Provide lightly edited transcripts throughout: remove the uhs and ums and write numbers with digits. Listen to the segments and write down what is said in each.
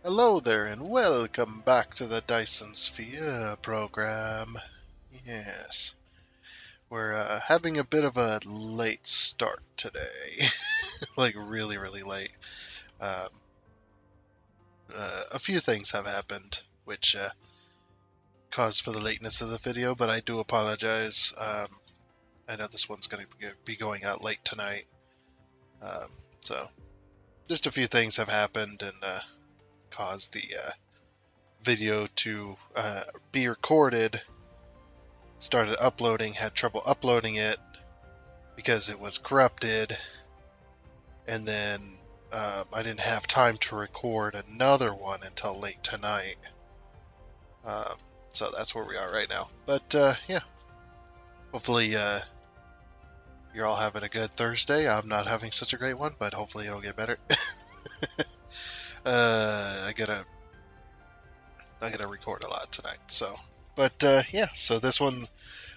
Hello there, and welcome back to the Dyson Sphere Program. Yes, we're having a bit of a late start today. Like, really, really late. Um, a few things have happened, which caused for the lateness of the video, but I do apologize. I know this one's going to be going out late tonight. Um, so, just a few things have happened and caused the video to be recorded. Started uploading, had trouble uploading it because it was corrupted, and then I didn't have time to record another one until late tonight. Um, so that's where we are right now. But yeah, hopefully you're all having a good Thursday. I'm not having such a great one, but hopefully it'll get better. I gotta record a lot tonight. So, but yeah, so this one,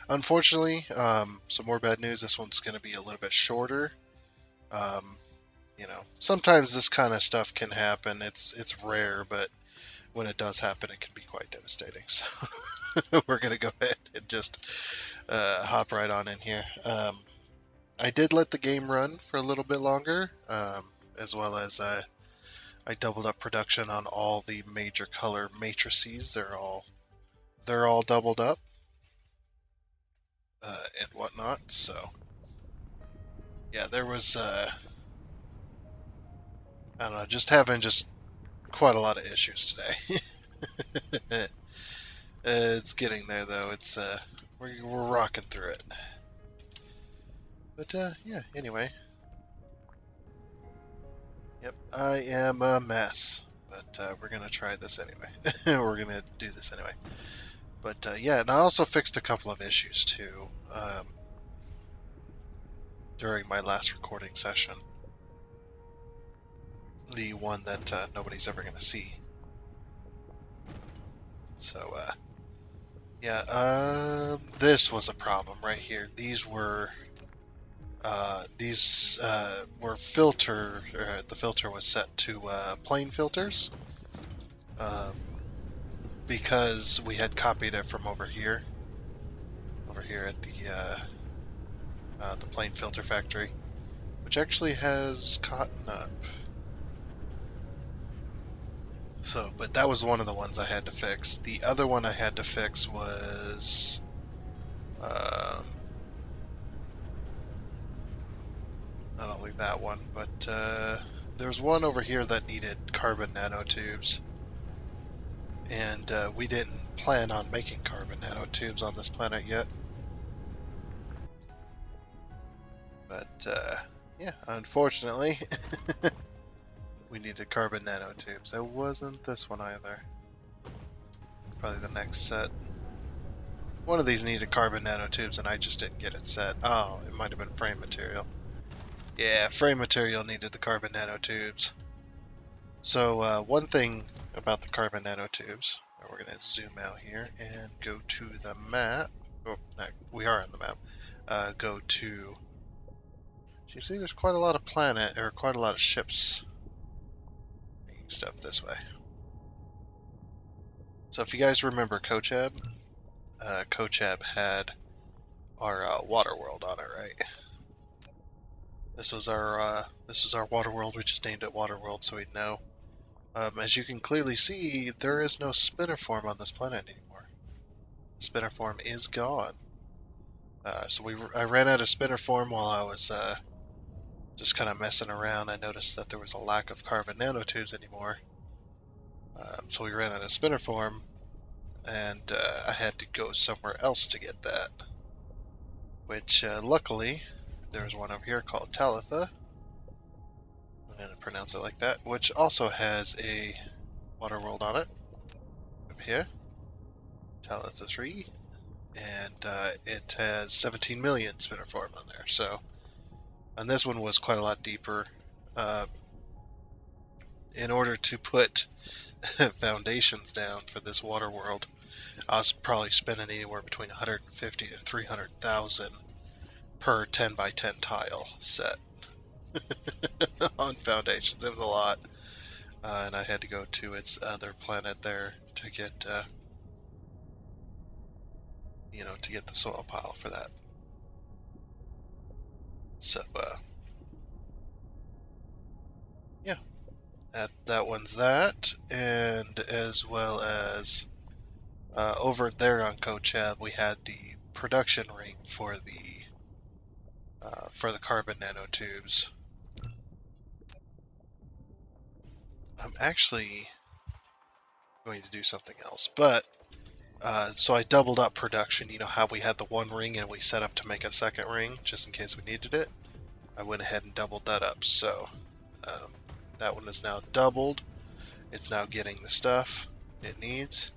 unfortunately, some more bad news. This one's gonna be a little bit shorter. Um, sometimes this kind of stuff can happen. It's rare, but when it does happen, it can be quite devastating. So we're gonna go ahead and just hop right on in here. I did let the game run for a little bit longer, as well as I doubled up production on all the major color matrices. They're all doubled up and whatnot. So yeah, there was I don't know, just having just quite a lot of issues today. It's getting there though. It's we're rocking through it. But yeah. Anyway, yep. I am a mess, but we're gonna try this anyway. We're gonna do this anyway. But yeah, and I also fixed a couple of issues too during my last recording session. The one that nobody's ever gonna see. So yeah, this was a problem right here. These were filter. The filter was set to plain filters because we had copied it from over here at the plain filter factory, which actually has cotton up. So, but that was one of the ones I had to fix. The other one I had to fix was not only that one, but there's one over here that needed carbon nanotubes. And we didn't plan on making carbon nanotubes on this planet yet. But yeah, unfortunately, we needed carbon nanotubes. It wasn't this one either. Probably the next set. One of these needed carbon nanotubes and I just didn't get it set. Oh, it might have been frame material. Yeah, frame material needed the carbon nanotubes. So one thing about the carbon nanotubes, we're going to zoom out here and go to the map. Oh, no, we are on the map. Go to... You see, there's quite a lot of quite a lot of ships making stuff this way. So if you guys remember Kochab, Kochab had our water world on it, right? This was our water world. We just named it water world so we'd know. As you can clearly see, there is no spinniform on this planet anymore. Spinniform is gone. So I ran out of spinniform while I was just kind of messing around. I noticed that there was a lack of carbon nanotubes anymore. So we ran out of spinniform, and I had to go somewhere else to get that. Which, luckily, there's one over here called Talitha. I'm going to pronounce it like that. Which also has a water world on it. Up here. Talitha 3. And it has 17 million spinniform on there. So, and this one was quite a lot deeper. In order to put foundations down for this water world, I was probably spending anywhere between 150 to 300,000 per 10 by 10 tile set on foundations. It was a lot. and I had to go to its other planet there to get, to get the soil pile for that. So, yeah, that one's that, and as well as over there on Kochab, we had the production ring for the carbon nanotubes. I'm actually going to do something else, but so I doubled up production. You know how we had the one ring and we set up to make a second ring just in case we needed it? I went ahead and doubled that up. So that one is now doubled. It's now getting the stuff it needs.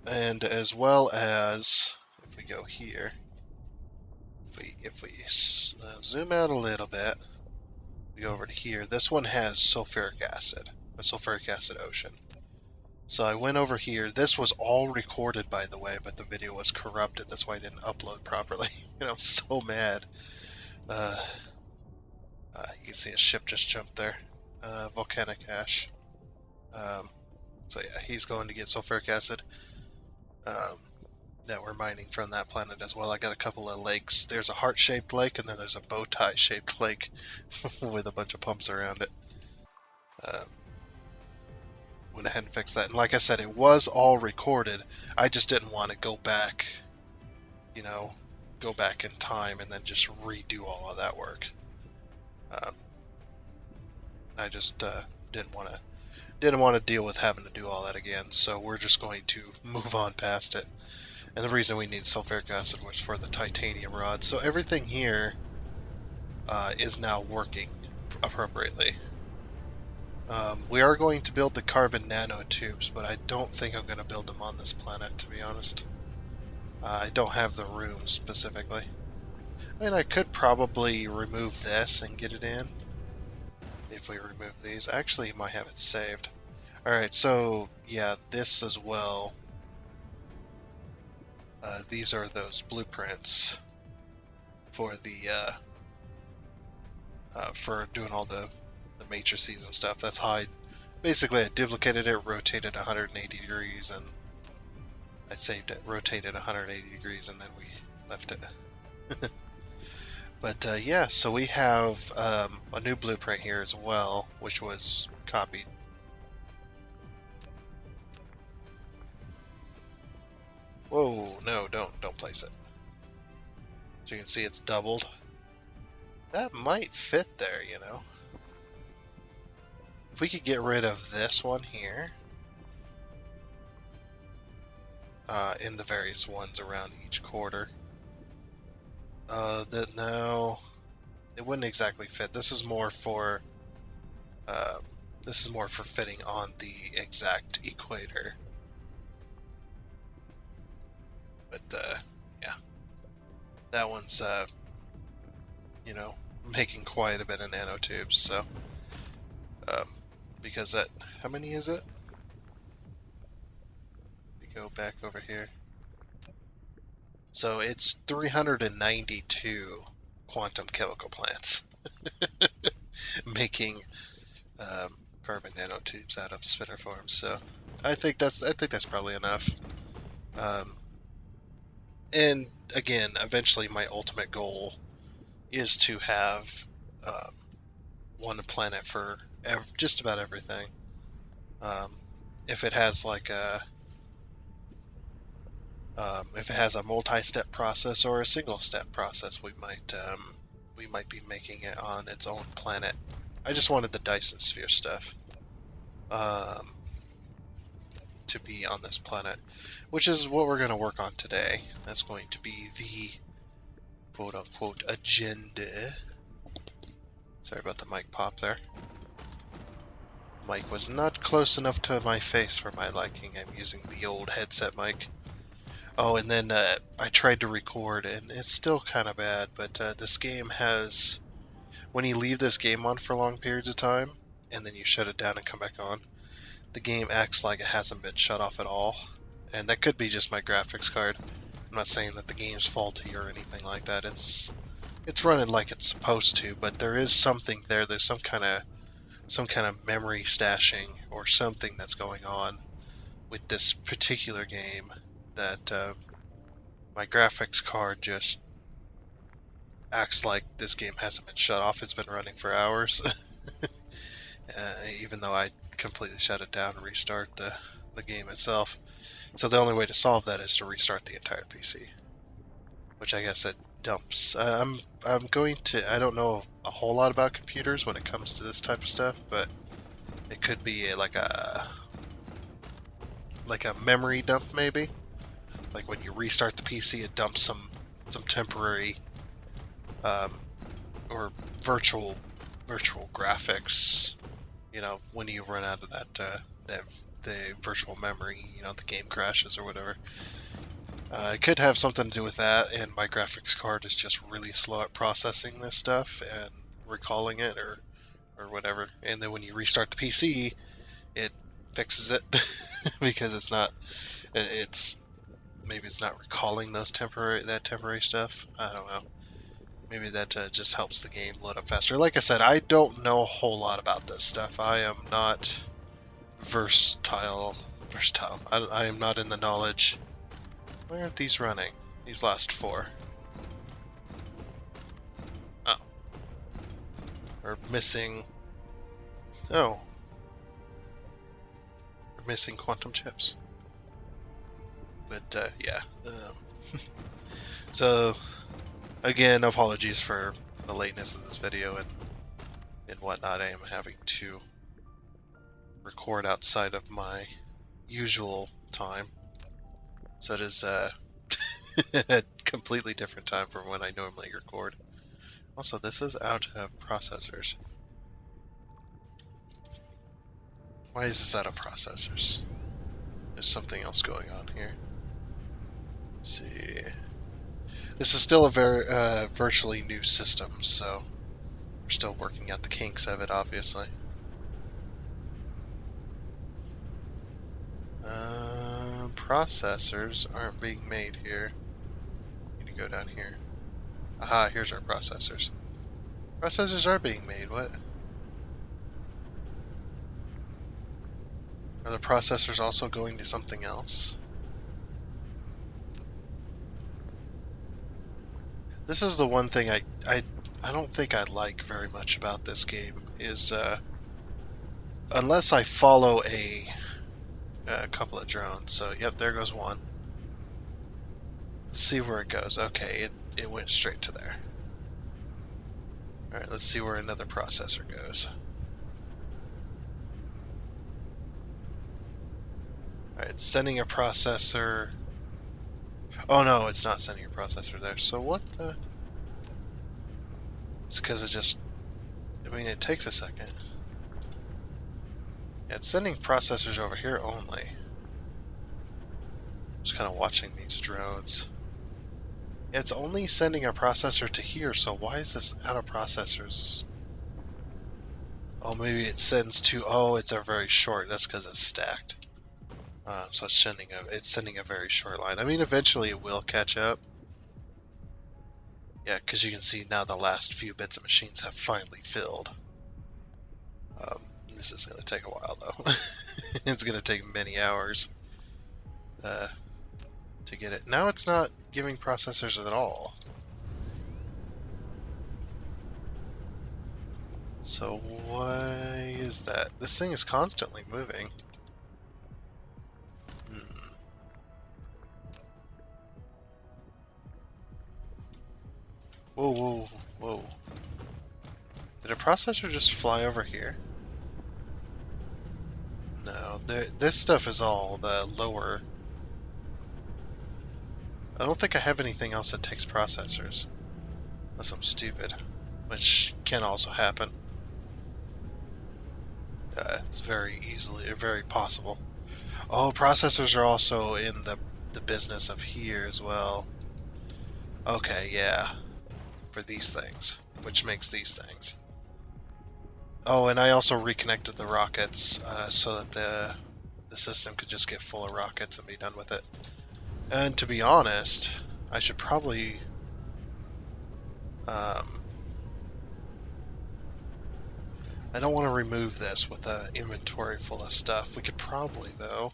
And as well as, if we go here, if we zoom out a little bit, we go over to here. This one has sulfuric acid, a sulfuric acid ocean. So I went over here. This was all recorded, by the way, but the video was corrupted. That's why I didn't upload properly. And I'm so mad. You can see a ship just jumped there. Volcanic ash. So yeah, he's going to get sulfuric acid that we're mining from that planet as well. I got a couple of lakes. There's a heart-shaped lake, and then there's a bow tie-shaped lake with a bunch of pumps around it. Went ahead and fixed that. And like I said, it was all recorded. I just didn't want to go back, go back in time and then just redo all of that work. I just didn't want to deal with having to do all that again. So we're just going to move on past it. And the reason we need sulfuric acid was for the titanium rod. So everything here is now working appropriately. We are going to build the carbon nanotubes, but I don't think I'm going to build them on this planet, to be honest. I don't have the room specifically. I mean, I could probably remove this and get it in. If we remove these. Actually, you might have it saved. Alright, so, yeah, this as well. These are those blueprints for the, for doing all the matrices and stuff. That's how I duplicated it, rotated 180 degrees, and I saved it, rotated 180 degrees, and then we left it. But yeah, so we have a new blueprint here as well, which was copied. Whoa, no, don't place it. So you can see it's doubled. That might fit there, you know. If we could get rid of this one here, in the various ones around each quarter, that no, it wouldn't exactly fit. This is more for fitting on the exact equator. But yeah, that one's making quite a bit of nanotubes. So because that, how many is it? We go back over here. So it's 392 quantum chemical plants making carbon nanotubes out of spinniforms. So I think that's probably enough. And again, eventually, my ultimate goal is to have one planet for just about everything. If it has like if it has a multi-step process or a single-step process, we might be making it on its own planet. I just wanted the Dyson Sphere stuff to be on this planet, which is what we're going to work on today. That's going to be the quote-unquote agenda. Sorry about the mic pop there. Mic was not close enough to my face for my liking. I'm using the old headset mic. Oh, and then I tried to record, and it's still kind of bad, but this game has... When you leave this game on for long periods of time, and then you shut it down and come back on, the game acts like it hasn't been shut off at all. And that could be just my graphics card. I'm not saying that the game's faulty or anything like that. It's running like it's supposed to, but there is something there. There's some kind of some kind of memory stashing or something that's going on with this particular game that my graphics card just acts like this game hasn't been shut off. It's been running for hours, even though I completely shut it down and restart the game itself. So the only way to solve that is to restart the entire PC, which I guess it dumps. I'm going to. I don't know a whole lot about computers when it comes to this type of stuff, but it could be like a memory dump maybe. Like when you restart the PC, it dumps some temporary um, or virtual graphics. You know, when you run out of that the virtual memory, you know, the game crashes or whatever. It could have something to do with that, and my graphics card is just really slow at processing this stuff and recalling it or whatever. And then when you restart the PC, it fixes it because it's maybe it's not recalling those temporary stuff. I don't know. Maybe that just helps the game load up faster. Like I said, I don't know a whole lot about this stuff. I am not versatile. I am not in the knowledge. Why aren't these running? These last four. Oh. We're missing... Oh. We're missing quantum chips. But, yeah. So, again, apologies for the lateness of this video and whatnot. I am having to record outside of my usual time. So it is a completely different time from when I normally record. Also, this is out of processors. Why is this out of processors? There's something else going on here. Let's see. This is still a very virtually new system, so we're still working out the kinks of it, obviously. Processors aren't being made here. Need to go down here. Aha, here's our processors. Processors are being made, what? Are the processors also going to something else? This is the one thing I don't think I like very much about this game is unless I follow a couple of drones. So yep, there goes one. Let's see where it goes. Okay, it went straight to there. Alright, let's see where another processor goes. Alright, sending a processor... Oh no, it's not sending a processor there. So what the... It's because it just... I mean, it takes a second. Yeah, it's sending processors over here only. Just kind of watching these drones. It's only sending a processor to here, so why is this out of processors? Oh, maybe it sends to... Oh, it's a very short. That's because it's stacked. So it's sending a very short line. I mean, eventually it will catch up. Yeah, because you can see now the last few bits of machines have finally filled. This is going to take a while, though. It's going to take many hours to get it. Now it's not giving processors at all. So why is that? This thing is constantly moving. Whoa, whoa, whoa. Did a processor just fly over here? No, this stuff is all the lower. I don't think I have anything else that takes processors. Unless I'm stupid, which can also happen. It's very possible. Oh, processors are also in the business of here as well. Okay, yeah. For these things, which makes these things. Oh, and I also reconnected the rockets so that the system could just get full of rockets and be done with it. And to be honest, I should probably I don't want to remove this with an inventory full of stuff. We could probably, though.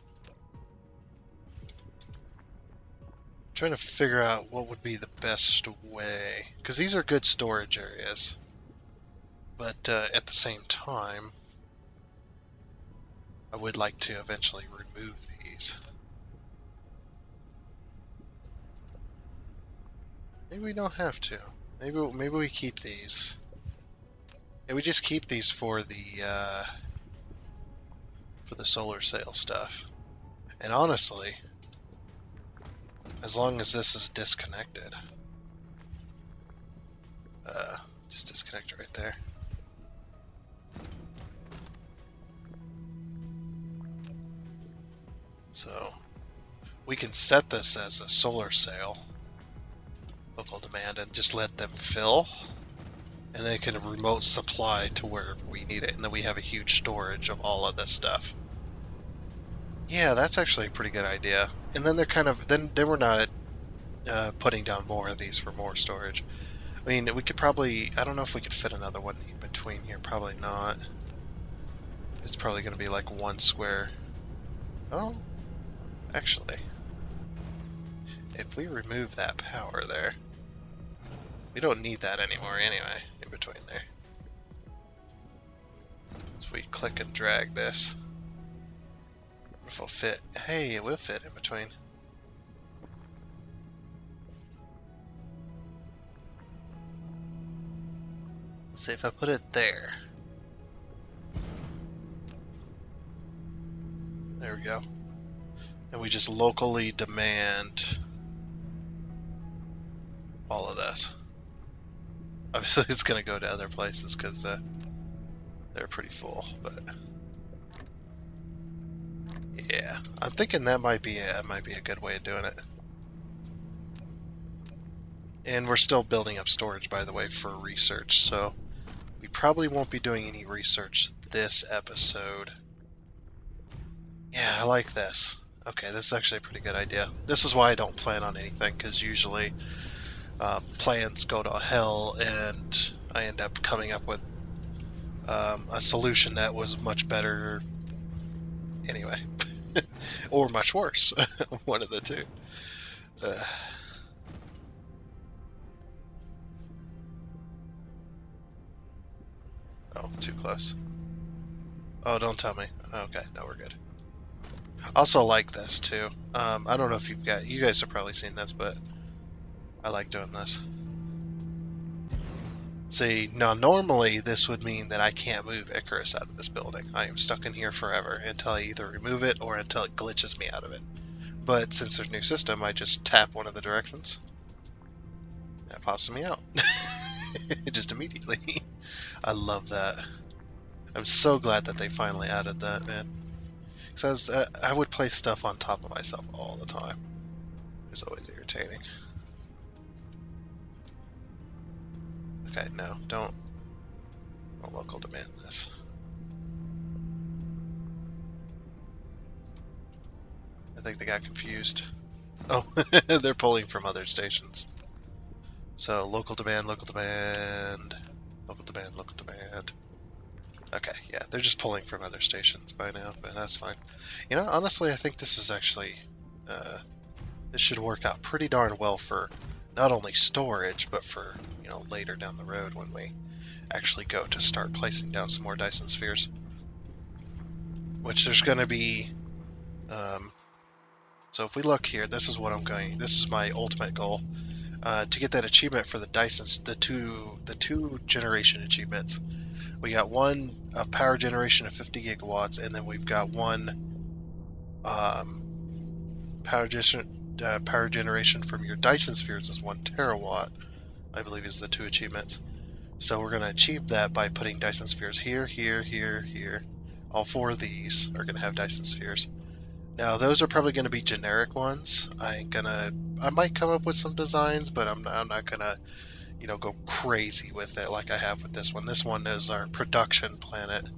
Trying to figure out what would be the best way, because these are good storage areas, but at the same time I would like to eventually remove these. Maybe we don't have to. Maybe we keep these. Yeah, we just keep these for the solar sail stuff. And honestly, as long as this is disconnected, just disconnect it right there. So we can set this as a solar sail, local demand, and just let them fill, and they can remote supply to wherever we need it, and then we have a huge storage of all of this stuff. Yeah, that's actually a pretty good idea. And then they're kind of then we're not putting down more of these for more storage. I mean, we could probably, I don't know if we could fit another one in between here. Probably not. It's probably going to be like one square. Oh, actually, if we remove that power there, we don't need that anymore anyway, in between there. So we click and drag this. If it'll fit. Hey, it will fit in between. Let's see if I put it there. There we go. And we just locally demand all of this. Obviously, it's going to go to other places because they're pretty full, but yeah, I'm thinking that might be a good way of doing it. And we're still building up storage, by the way, for research, so we probably won't be doing any research this episode. Yeah, I like this. Okay, this is actually a pretty good idea. This is why I don't plan on anything, because usually plans go to hell, and I end up coming up with a solution that was much better anyway. Or much worse. One of the two. Oh, too close. Oh, don't tell me. Okay, no, we're good. Also like this too. I don't know if you guys have probably seen this, but I like doing this. See, now normally this would mean that I can't move Icarus out of this building. I am stuck in here forever until I either remove it or until it glitches me out of it. But since there's a new system, I just tap one of the directions. And it pops me out. Just immediately. I love that. I'm so glad that they finally added that, man. Because I would place stuff on top of myself all the time. It was always irritating. Okay, no, don't local demand this. I think they got confused. Oh, they're pulling from other stations. So local demand, local demand, local demand, local demand. Okay, yeah, they're just pulling from other stations by now, but that's fine. You know, honestly, I think this is actually, this should work out pretty darn well for not only storage, but for, you know, later down the road when we actually go to start placing down some more Dyson spheres. Which there's going to be, so if we look here, this is my ultimate goal, to get that achievement for the Dyson, the two generation achievements. We got one power generation of 50 gigawatts, and then we've got one power generation from your Dyson spheres is 1 terawatt, I believe is the two achievements. So we're going to achieve that by putting Dyson spheres here, here, here, here. All four of these are going to have Dyson spheres. Now those are probably going to be generic ones. I might come up with some designs, but I'm not going to, you know, go crazy with it like I have with this one. This one is our production planet,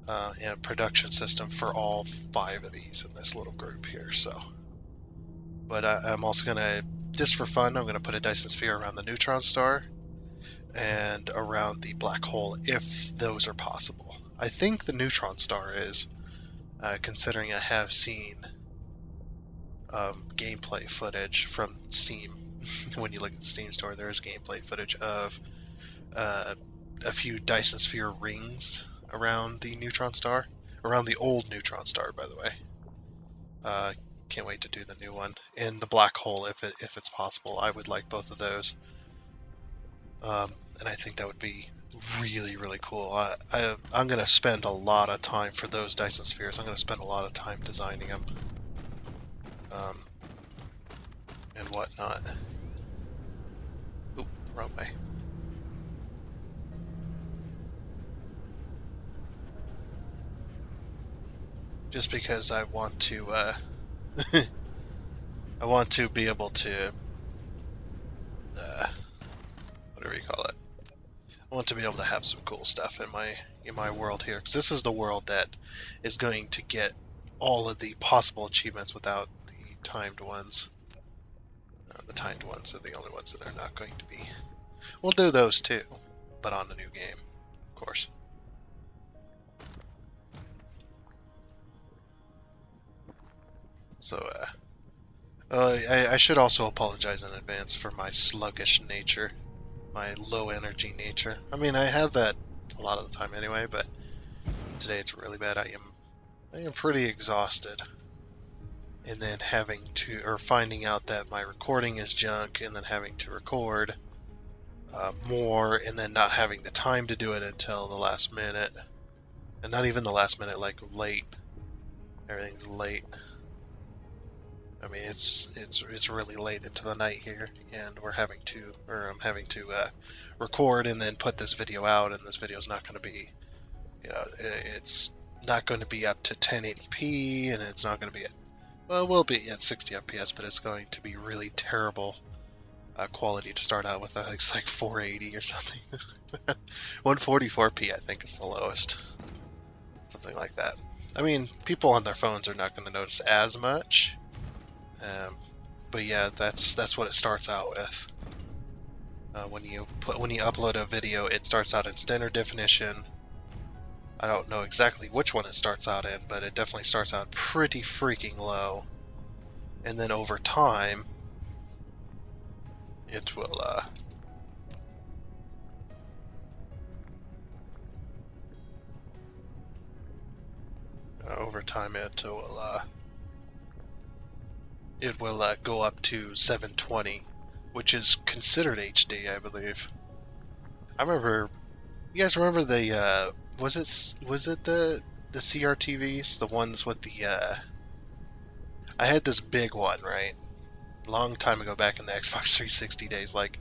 and production system for all 5 of these in this little group here. So, but I'm also going to, just for fun, I'm going to put a Dyson sphere around the neutron star. and around the black hole, if those are possible. I think the neutron star is, considering I have seen gameplay footage from Steam. When you look at the Steam store, there is gameplay footage of a few Dyson Sphere rings around the neutron star, around the old neutron star, by the way. Can't wait to do the new one. And the black hole, if it's possible, I would like both of those. And I think that would be really, really cool. I'm going to spend a lot of time for those Dyson Spheres. I'm going to spend a lot of time designing them. And whatnot. Oop, wrong way. Just because I want to, I want to be able to, whatever you call it. I want to be able to have some cool stuff in my world here, because this is the world that is going to get all of the possible achievements without the timed ones. The timed ones are the only ones that are not going to be. We'll do those too, but on a new game, of course. So, I should also apologize in advance for my sluggish nature, my low energy nature. I mean, I have that a lot of the time anyway, but today it's really bad. I am pretty exhausted. And then finding out that my recording is junk, and then having to record more, and then not having the time to do it until the last minute. And not even the last minute, like late. Everything's late. I mean, it's really late into the night here, and I'm having to record and then put this video out, and this video's not going to be, it's not going to be up to 1080p, and it's not going to be well, it will be at 60 FPS, but it's going to be really terrible quality to start out with. I think it's like 480 or something. 144p, I think, is the lowest. Something like that. I mean, people on their phones are not going to notice as much. But yeah, that's what it starts out with. When you upload a video, it starts out in standard definition. I don't know exactly which one it starts out in, but it definitely starts out pretty freaking low. And then over time, it will go up to 720, which is considered HD, I believe. I remember. You guys remember the was it the CRTVs, the ones with the I had this big one, right? Long time ago, back in the Xbox 360 days, like,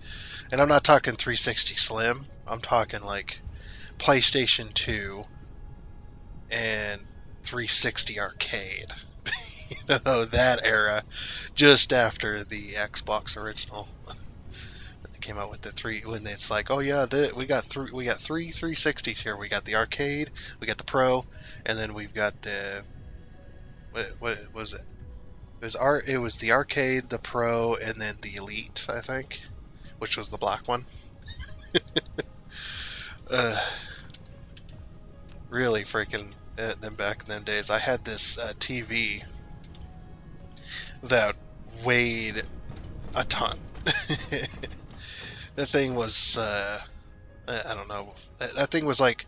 and I'm not talking 360 Slim. I'm talking like PlayStation 2 and 360 Arcade. That era, just after the Xbox original. They came out with the three, when it's like, oh yeah, we got three 360s here. We got the Arcade, we got the Pro, and then we've got the what was it? It was the Arcade, the Pro, and then the Elite, I think, which was the black one. Really freaking them back in them days. I had this TV that weighed a ton. That thing was, I don't know, that thing was like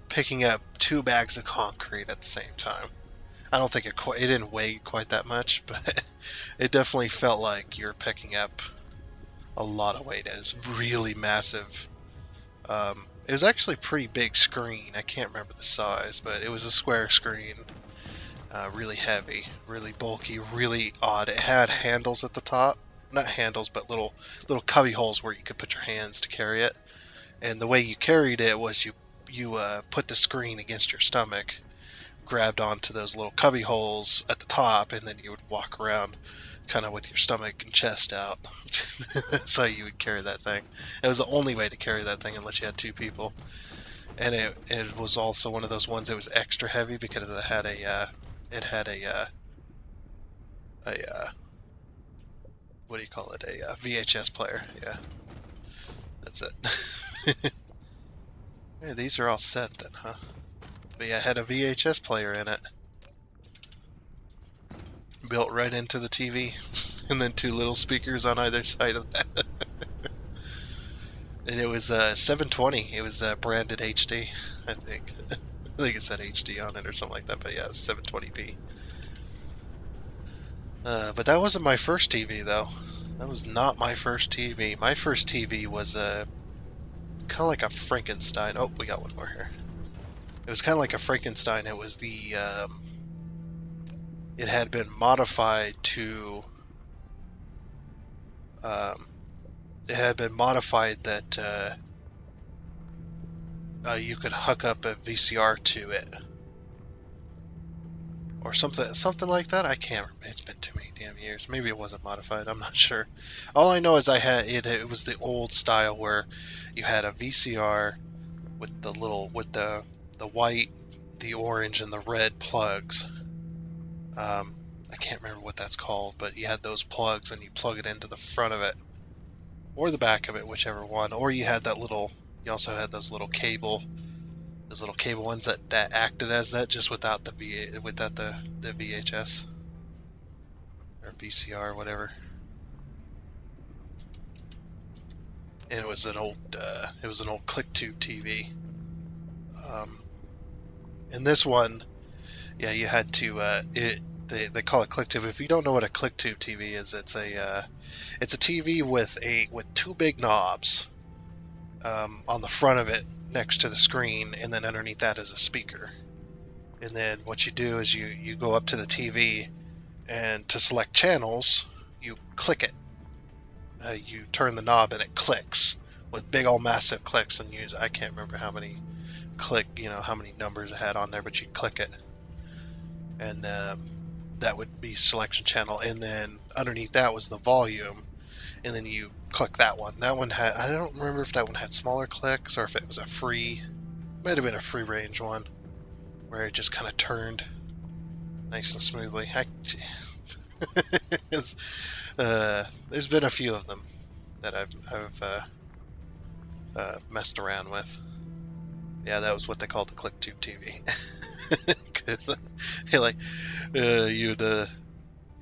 picking up 2 bags of concrete at the same time. I don't think it didn't weigh quite that much, but it definitely felt like you're picking up a lot of weight. It was really massive. It was actually a pretty big screen. I can't remember the size, but it was a square screen. Really heavy, really bulky, really odd. It had handles at the top. Not handles, but little cubby holes where you could put your hands to carry it. And the way you carried it was you put the screen against your stomach, grabbed onto those little cubby holes at the top, and then you would walk around kind of with your stomach and chest out. That's how you would carry that thing. It was the only way to carry that thing unless you had 2 people. And it was also one of those ones that was extra heavy because it had a what do you call it? A VHS player. Yeah, that's it. Yeah, these are all set then, huh? But yeah, it had a VHS player in it. Built right into the TV. And then two little speakers on either side of that. And it was 720. It was branded HD, I think. I think it said HD on it or something like that, but yeah, it was 720p. But that wasn't my first TV, though. That was not my first TV. My first TV was kind of like a Frankenstein. Oh, we got one more here. It was kind of like a Frankenstein. It was it had been modified to, um, it had been modified that you could hook up a VCR to it. Or something like that. I can't remember. It's been too many damn years. Maybe it wasn't modified. I'm not sure. All I know is I had it. It was the old style where you had a VCR with the white, the orange, and the red plugs. I can't remember what that's called, but you had those plugs and you plug it into the front of it or the back of it, whichever one. Or you had that little. You also had those little cable ones that acted as that, just without the VHS or VCR or whatever. And it was an old ClickTube TV. Um, and this one, yeah, you had to they call it ClickTube. If you don't know what a ClickTube TV is, it's a TV with two big knobs on the front of it next to the screen, and then underneath that is a speaker. And then what you do is you go up to the TV, and to select channels, you click it. You turn the knob and it clicks with big old massive clicks, and I can't remember how many how many numbers it had on there, but you click it, and that would be selection channel, and then underneath that was the volume, and then you click that one. That one had, I don't remember if that one had smaller clicks or if it was might have been a free range one where it just kind of turned nice and smoothly. There's been a few of them that I've messed around with. Yeah, that was what they called the ClickTube TV. Because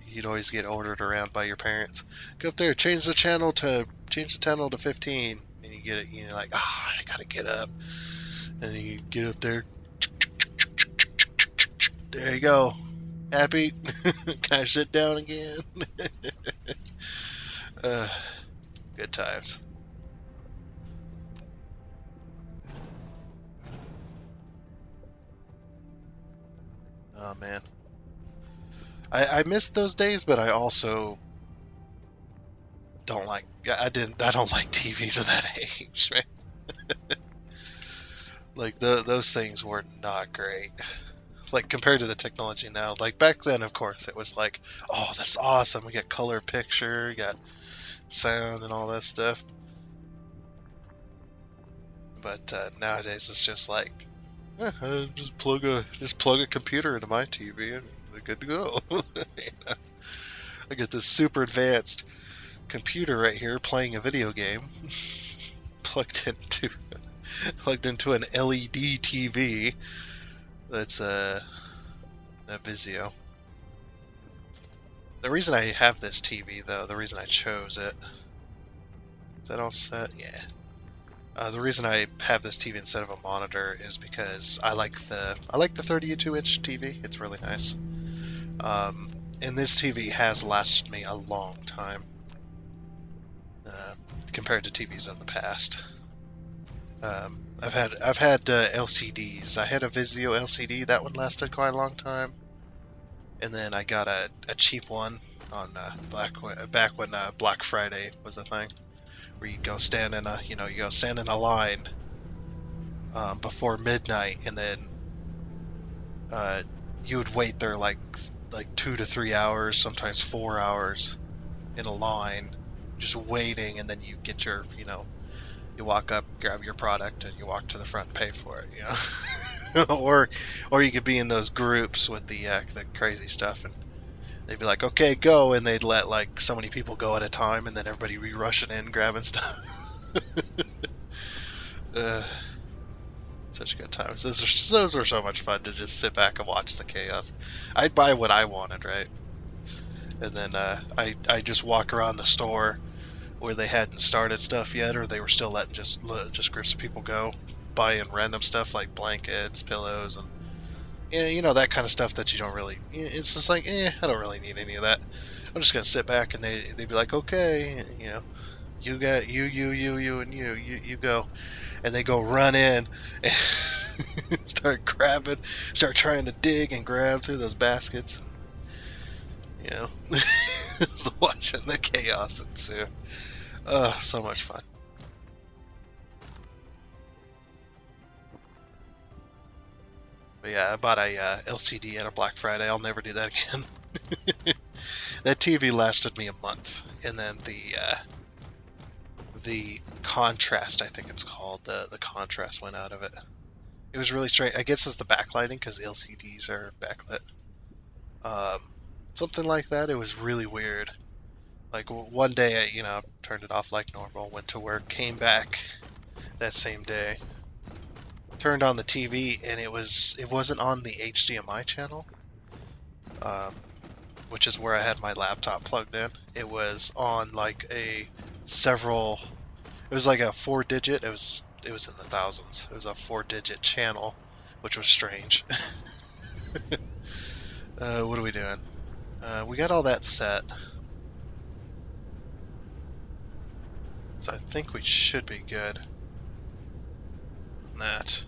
you'd always get ordered around by your parents. Go up there, change the channel to 15, and you get it. You're like, I gotta get up, and then you get up there. There you go. Happy? Can I sit down again? uh, Good times. Oh man, I missed those days, but I also don't like. I don't like TVs of that age, right? Like those things were not great. Like compared to the technology now. Like back then, of course, it was like, oh, that's awesome. We got color picture, we got sound, and all that stuff. But nowadays, it's just like, just plug a computer into my TV, and they're good to go. I get this super advanced computer right here playing a video game, plugged into an LED TV. That's a Vizio. The reason I have this TV, though, the reason I chose it, is that all set? Yeah. The reason I have this TV instead of a monitor is because I like the 32-inch TV. It's really nice. And this TV has lasted me a long time compared to TVs of the past. I've had LCDs. I had a Vizio LCD. That one lasted quite a long time. And then I got a cheap one on back when Black Friday was a thing, where you go stand in a line before midnight, and then you would wait there like 2 to 3 hours, sometimes 4 hours in a line, just waiting, and then you get your you walk up, grab your product, and you walk to the front and pay for it, or you could be in those groups with the crazy stuff, and they'd be like, okay, go, and they'd let like so many people go at a time, and then everybody be rushing in grabbing stuff. Uh, Such good times. Those were so much fun to just sit back and watch the chaos. I'd buy what I wanted, right? And then I just walk around the store where they hadn't started stuff yet, or they were still letting just groups of people go, buying random stuff like blankets, pillows, and yeah, you know, that kind of stuff that you don't really. It's just like, I don't really need any of that. I'm just gonna sit back, and they'd be like, okay, you know, you got you, and you go, and they go run in and start grabbing, start trying to dig and grab through those baskets, and you know, just watching the chaos ensue. So much fun. But yeah, I bought a LCD at a Black Friday. I'll never do that again. That TV lasted me a month, and then the contrast, I think it's called, the contrast went out of it. It was really strange. I guess it's the backlighting because LCDs are backlit. Um, Something like that. It was really weird. Like one day, I turned it off like normal, went to work, came back that same day, turned on the TV, and it wasn't on the HDMI channel, um, which is where I had my laptop plugged in. It was on like a several. It was like a four-digit. It was in the thousands. It was a four-digit channel, which was strange. What are we doing? We got all that set, so I think we should be good on that.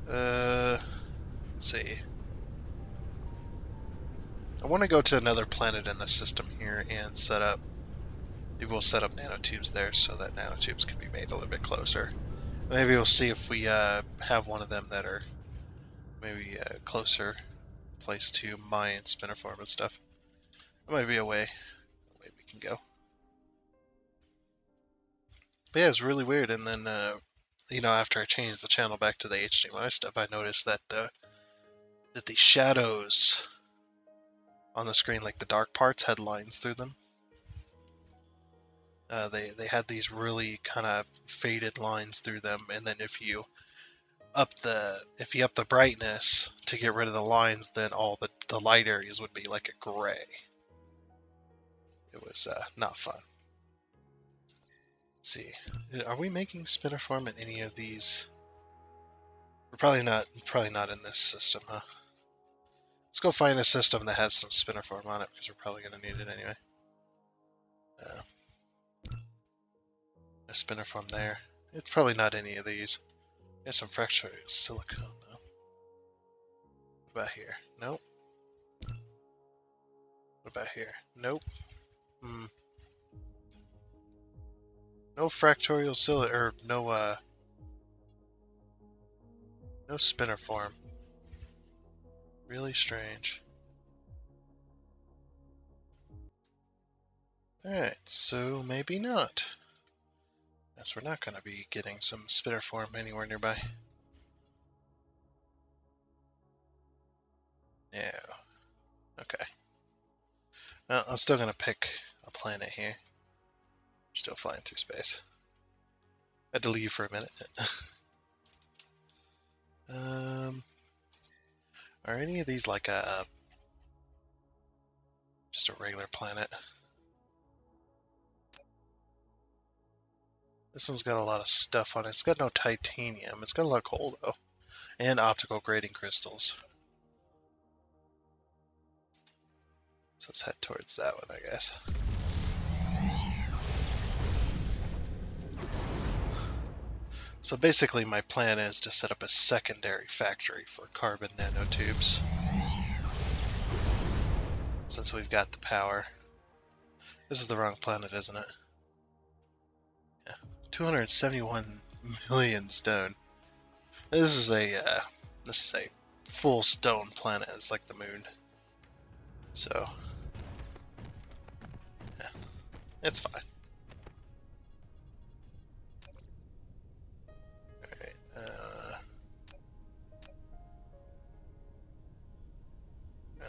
Let's see. I want to go to another planet in the system here and set up. Maybe we'll set up nanotubes there so that nanotubes can be made a little bit closer. Maybe we'll see if we have one of them that are maybe closer place to mine spiniform and stuff. That might be a way we can go. But yeah, it's really weird. And then after I changed the channel back to the HDMI stuff, I noticed that the shadows on the screen, like the dark parts, had lines through them. They had these really kind of faded lines through them, and then if you up the brightness to get rid of the lines, then all the light areas would be like a gray. It was not fun. Let's see, are we making spiniform in any of these? We're probably not. Probably not in this system, huh? Let's go find a system that has some spiniform on it because we're probably going to need it anyway. A spiniform there. It's probably not any of these. There's some fractured silicone though. What about here? Nope. What about here? Nope. No fractorial silicone, or no spiniform. Really strange. Alright, so maybe not. Guess we're not going to be getting some spiniform anywhere nearby. Yeah. Okay. Well, I'm still going to pick a planet here. Still flying through space. Had to leave for a minute. Are any of these like just a regular planet? This one's got a lot of stuff on it. It's got no titanium. It's got a lot of coal though, and optical grading crystals. So let's head towards that one, I guess. So basically my plan is to set up a secondary factory for carbon nanotubes. Since we've got the power. This is the wrong planet, isn't it? Yeah. 271 million stone. This is a full stone planet. It's like the moon. So yeah, it's fine. Alright,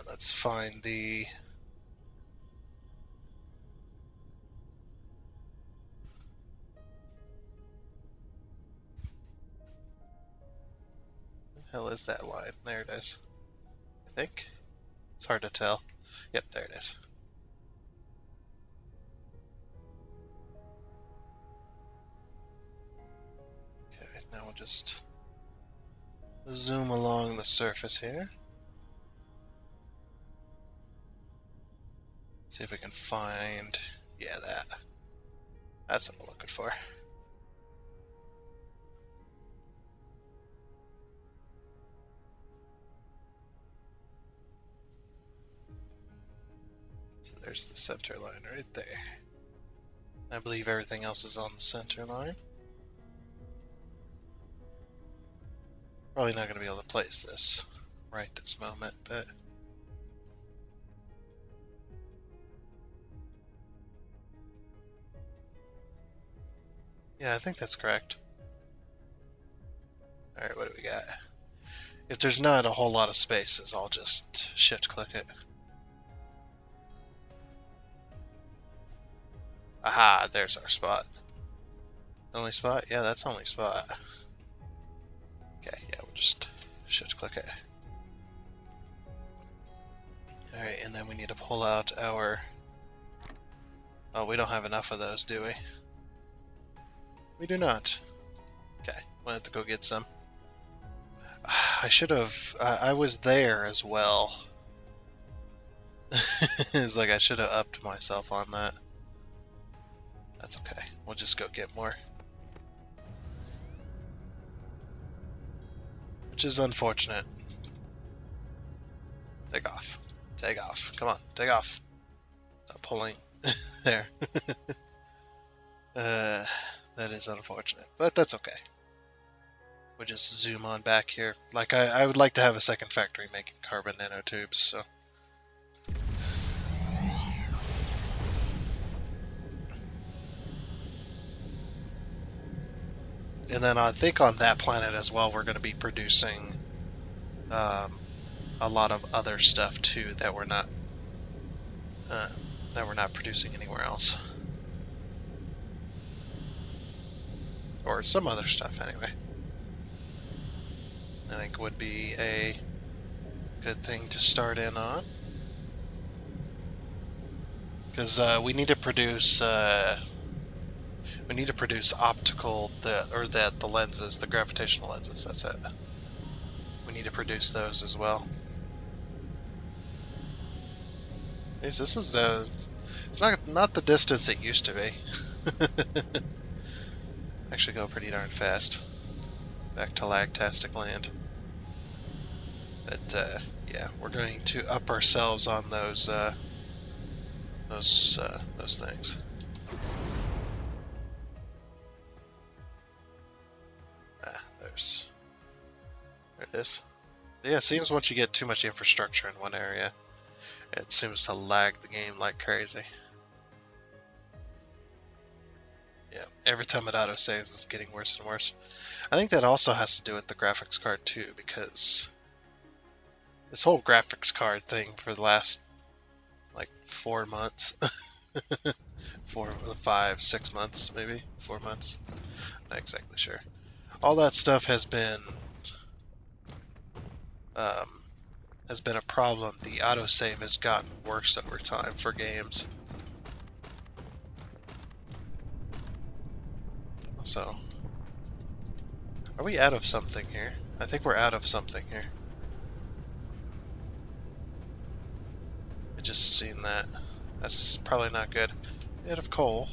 let's find the hell is that line? There it is. I think. It's hard to tell. Yep, there it is. Okay, now we'll just zoom along the surface here. See if we can find, yeah, that. That's what I'm looking for. So there's the center line right there. I believe everything else is on the center line. Probably not going to be able to place this right this moment, but yeah, I think that's correct. Alright, what do we got? If there's not a whole lot of spaces, I'll just shift click it. Aha, there's our spot. Only spot? Yeah, that's only spot. Okay, yeah, we'll just shift click it. Alright, and then we need to pull out our... Oh, we don't have enough of those, do we? We do not. Okay, we'll have to go get some. I should have... I was there as well. It's like I should have upped myself on that. That's okay. We'll just go get more. Which is unfortunate. Take off. Take off. Come on, take off. Stop pulling. There. That is unfortunate, but that's okay. We'll just zoom on back here. Like, I would like to have a second factory making carbon nanotubes, so... And then I think on that planet as well, we're going to be producing a lot of other stuff too that we're not producing anywhere else, or some other stuff anyway. I think would be a good thing to start in on, because we need to produce optical, the lenses, the gravitational lenses. That's it. We need to produce those as well. This is it's not the distance it used to be. Actually go pretty darn fast. Back to Lagtastic Land. But yeah, we're going to up ourselves on those things. There it is. Yeah, it seems once you get too much infrastructure in one area, it seems to lag the game like crazy. Yeah, every time it autosaves, it's getting worse and worse. I think that also has to do with the graphics card too, because this whole graphics card thing for the last like 4 months, 4, 5, 6 months, maybe 4 months, not exactly sure. All that stuff has been a problem. The autosave has gotten worse over time for games. So, are we out of something here? I think we're out of something here. I just seen that. That's probably not good. Out of coal.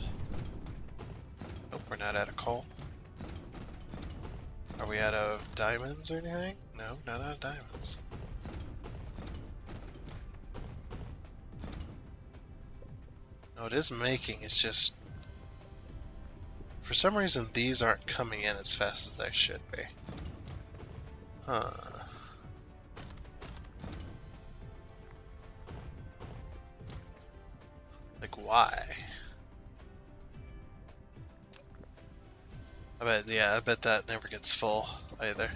Nope, we're not out of coal. Are we out of diamonds or anything? No, not out of diamonds. No, it is making, it's just... For some reason, these aren't coming in as fast as they should be. Huh. Like, why? I bet that never gets full either.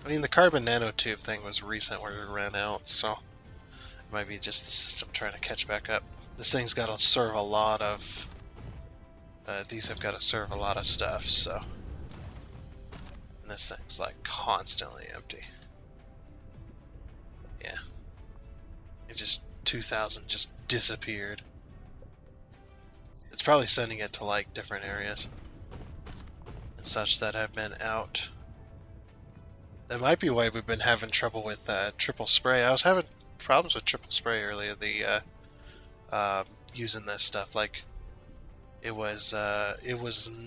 I mean, the carbon nanotube thing was recent where it ran out, so it might be just the system trying to catch back up. This thing's got to serve a lot of... these have got to serve a lot of stuff, so... And this thing's like constantly empty. Yeah. It just, 2000 just disappeared. It's probably sending it to like different areas and such that have been out. That might be why we've been having trouble with triple spray. I was having problems with triple spray earlier. Using this stuff, like it was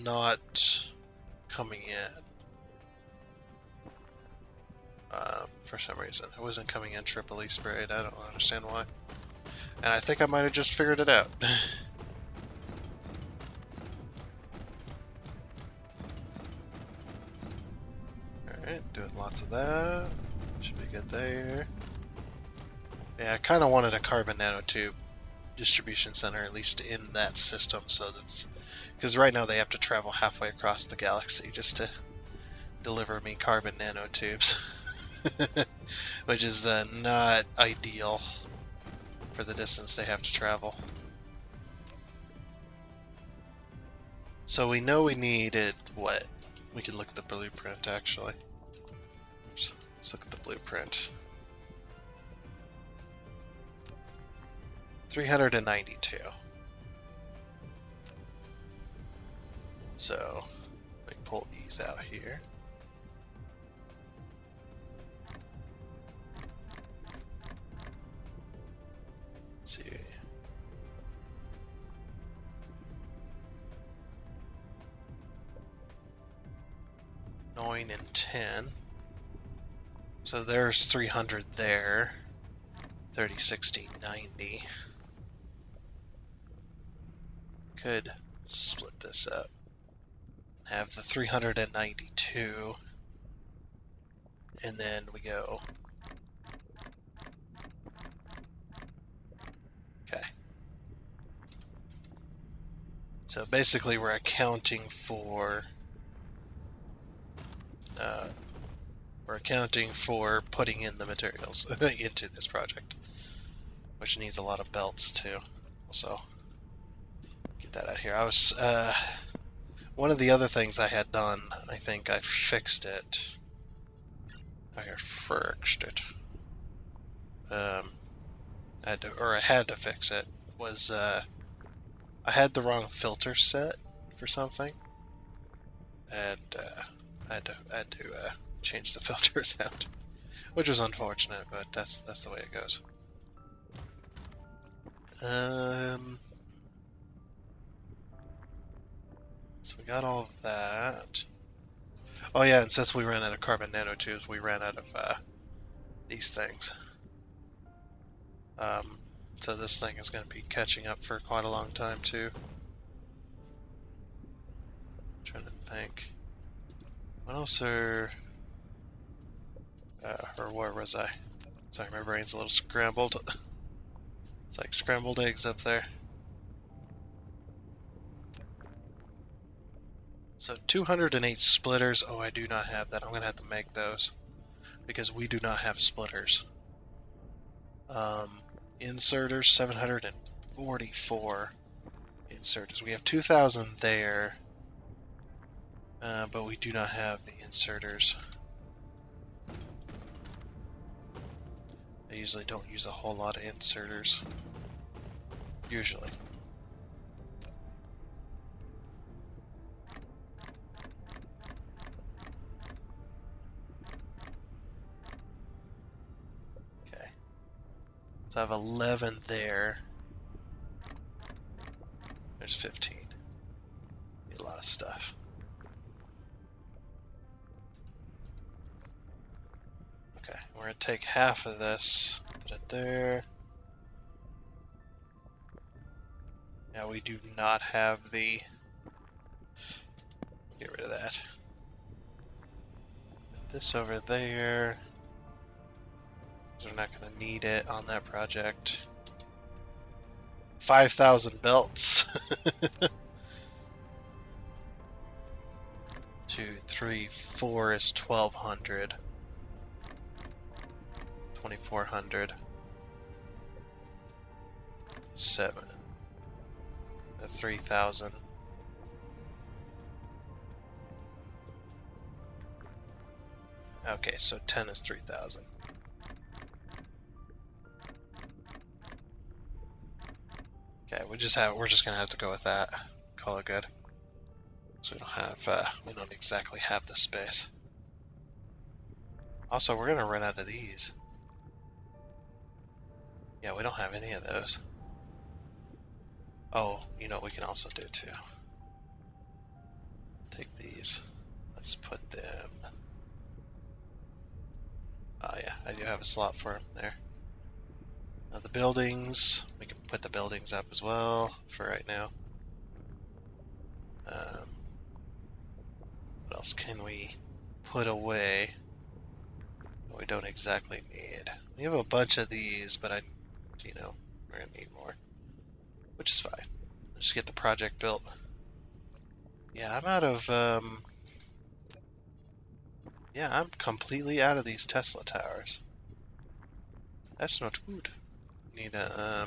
not coming in for some reason. It wasn't coming in triply sprayed. I don't understand why. And I think I might have just figured it out. Alright, doing lots of that. Should be good there. Yeah, I kind of wanted a carbon nanotube distribution center, at least in that system, so that's... Because right now they have to travel halfway across the galaxy just to deliver me carbon nanotubes. Which is not ideal for the distance they have to travel. So we know we needed what? We can look at the blueprint actually. Oops. Let's look at the blueprint. 392. So let me pull these out here. Let's see. Nine and 10. So there's 300 there. 30, 60, 90. Could split this up. Have the 392. And then we go. Okay. So basically we're accounting for putting in the materials into this project, which needs a lot of belts too. Also, get that out here. I was one of the other things I had done. I think I fixed it. I fixed it. I had to fix it. Was I had the wrong filter set for something, and I had to change the filters out, which was unfortunate, but that's the way it goes. So we got all that. Oh yeah, and since we ran out of carbon nanotubes, we ran out of these things. So this thing is going to be catching up for quite a long time too. Trying to think. What else or where was I? Sorry, my brain's a little scrambled. It's like scrambled eggs up there. So 208 splitters. Oh, I do not have that. I'm going to have to make those because we do not have splitters. Inserters, 744 inserters. We have 2,000 there, but we do not have the inserters. I usually don't use a whole lot of inserters. Usually. Okay. So I have 11 there. There's 15. Need a lot of stuff. Okay, we're going to take half of this, put it there. Now we do not have the... Get rid of that. Put this over there. Because we're not going to need it on that project. 5,000 belts. 2, 3, 4 is 1,200. 2,400. 7. The 3,000. Okay, so 10 is 3,000. Okay, we're just gonna have to go with that. Call it good. So we don't exactly have the space. Also, we're gonna run out of these. Yeah, we don't have any of those. Oh, you know what we can also do too? Take these. Let's put them... Oh yeah, I do have a slot for them there. Now the buildings, we can put the buildings up as well for right now. What else can we put away that we don't exactly need? We have a bunch of these, but we're gonna need more, which is fine. Let's just get the project built. Yeah, I'm out of, yeah, I'm completely out of these Tesla towers. That's not good. Need a,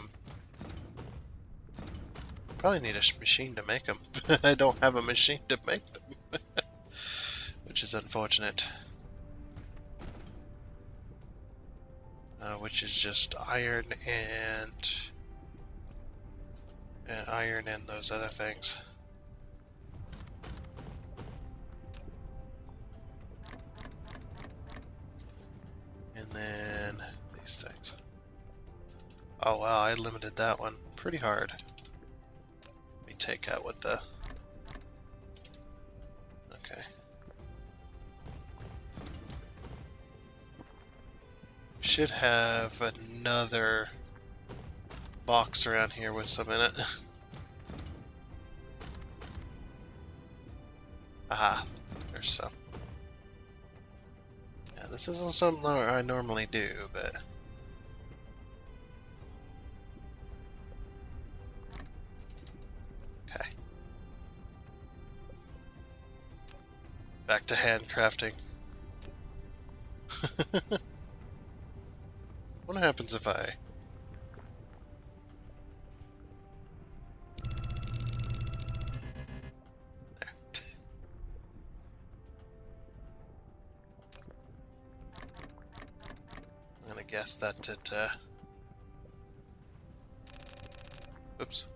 probably need a machine to make them. I don't have a machine to make them, which is unfortunate. Which is just iron and those other things. And then these things. Oh wow, I limited that one pretty hard. Let me take out what the... Okay. Should have another box around here with some in it. Aha, there's some. Yeah, this isn't something I normally do, but... Okay. Back to handcrafting. What happens if I... There. I'm gonna guess that it, oops.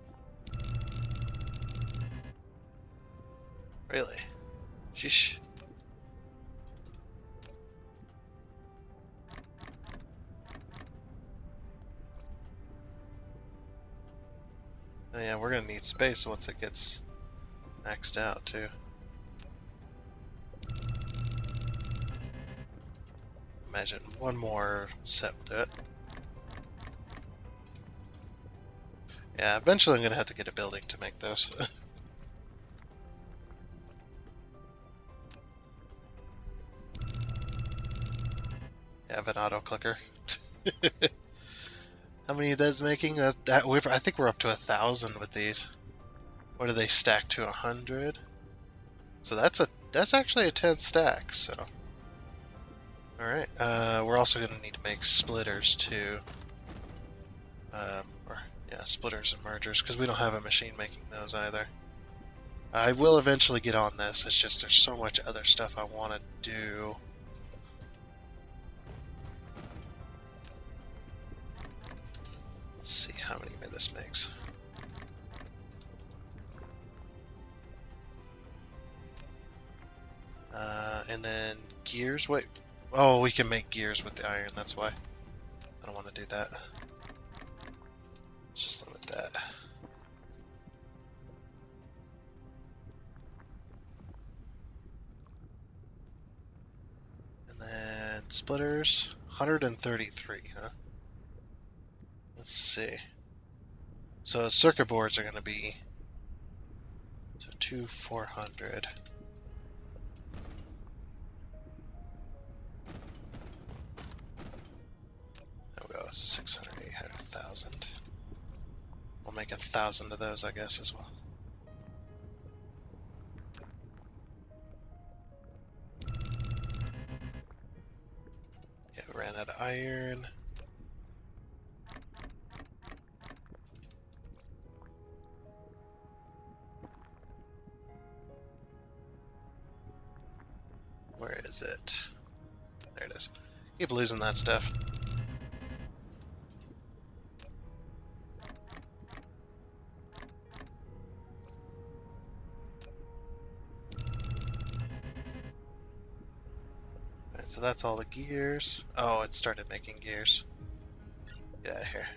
Really? Sheesh. Oh yeah, we're gonna need space once it gets maxed out too. Imagine one more set will do it. Yeah, eventually I'm gonna have to get a building to make those. I have an auto clicker. How many of those making? I think we're up to 1,000 with these. What do they stack to? 100? So that's actually a 10 stack. So, all right. We're also gonna need to make splitters too. Splitters and mergers because we don't have a machine making those either. I will eventually get on this. It's just there's so much other stuff I want to do. Let's see how many this makes. And then gears. Wait. Oh, we can make gears with the iron. That's why. I don't want to do that. Let's just limit that. And then splitters. 133, huh? Let's see. So circuit boards are going to be... So 400. There we go. 600, 800, 1,000. We'll make 1,000 of those, I guess, as well. Okay, we ran out of iron. Where is it? There it is. Keep losing that stuff. Alright, so that's all the gears. Oh, it started making gears. Get out of here.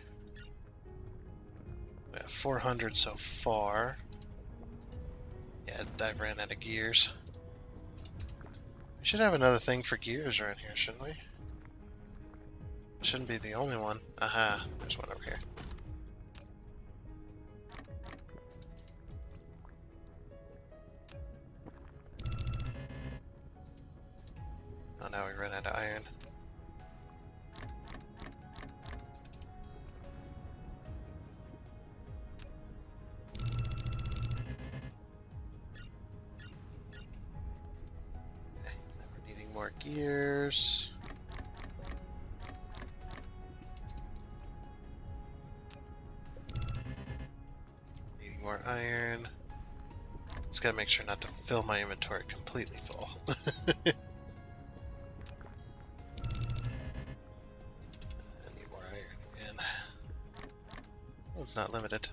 We have 400 so far. Yeah, I ran out of gears. We should have another thing for gears around here, shouldn't we? Shouldn't be the only one. Aha, there's one over here. Oh, now we ran out of iron. Okay, now we're needing more gears. Needing more iron. Just gotta make sure not to fill my inventory completely full. I need more iron again. Well, it's not limited.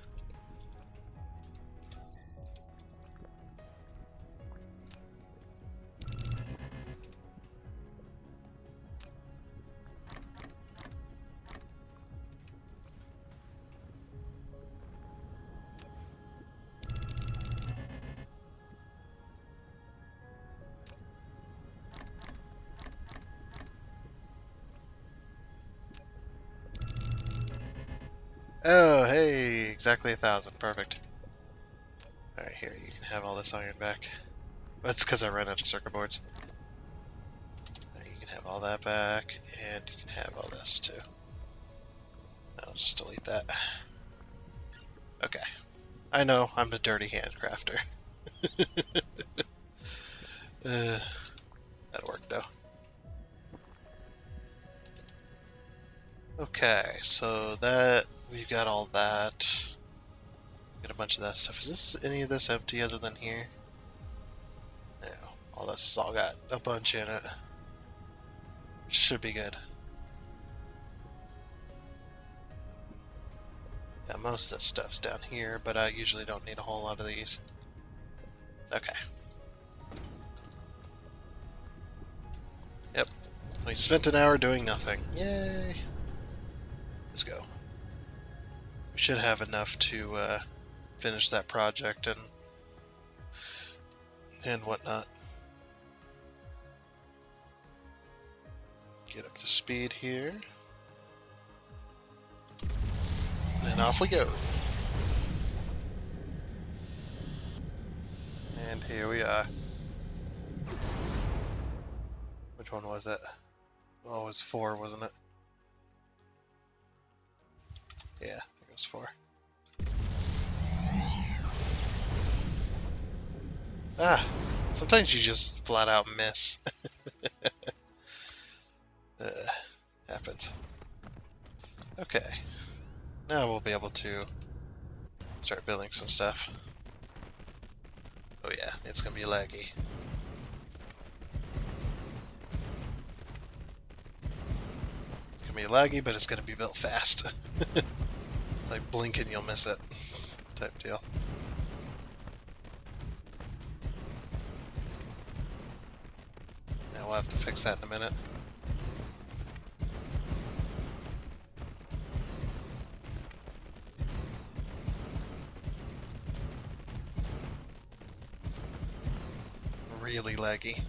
Oh, hey, exactly 1,000. Perfect. Alright, here, you can have all this iron back. That's because I ran out of circuit boards. Right, you can have all that back, and you can have all this too. I'll just delete that. Okay. I know, I'm a dirty handcrafter. That'll work though. Okay, so that we've got all that. Got a bunch of that stuff. Is this any of this empty other than here? No, all this has all got a bunch in it. Which should be good. Yeah, most of this stuff's down here, but I usually don't need a whole lot of these. Okay. Yep. We spent an hour doing nothing. Yay! Let's go. We should have enough to finish that project and whatnot. Get up to speed here. And off we go. And here we are. Which one was it? Oh, it was 4, wasn't it? Yeah, I think it was 4. Ah, sometimes you just flat out miss. Happens. Okay, now we'll be able to start building some stuff. Oh yeah, it's gonna be laggy. It's gonna be laggy, but it's gonna be built fast. Like blink and you'll miss it type deal. Now we'll have to fix that in a minute. Really laggy.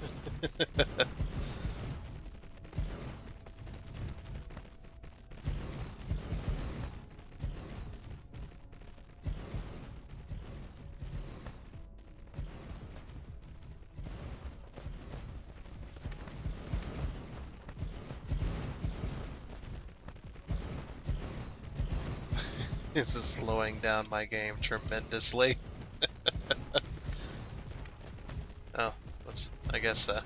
This is slowing down my game tremendously. Oh, whoops. I guess a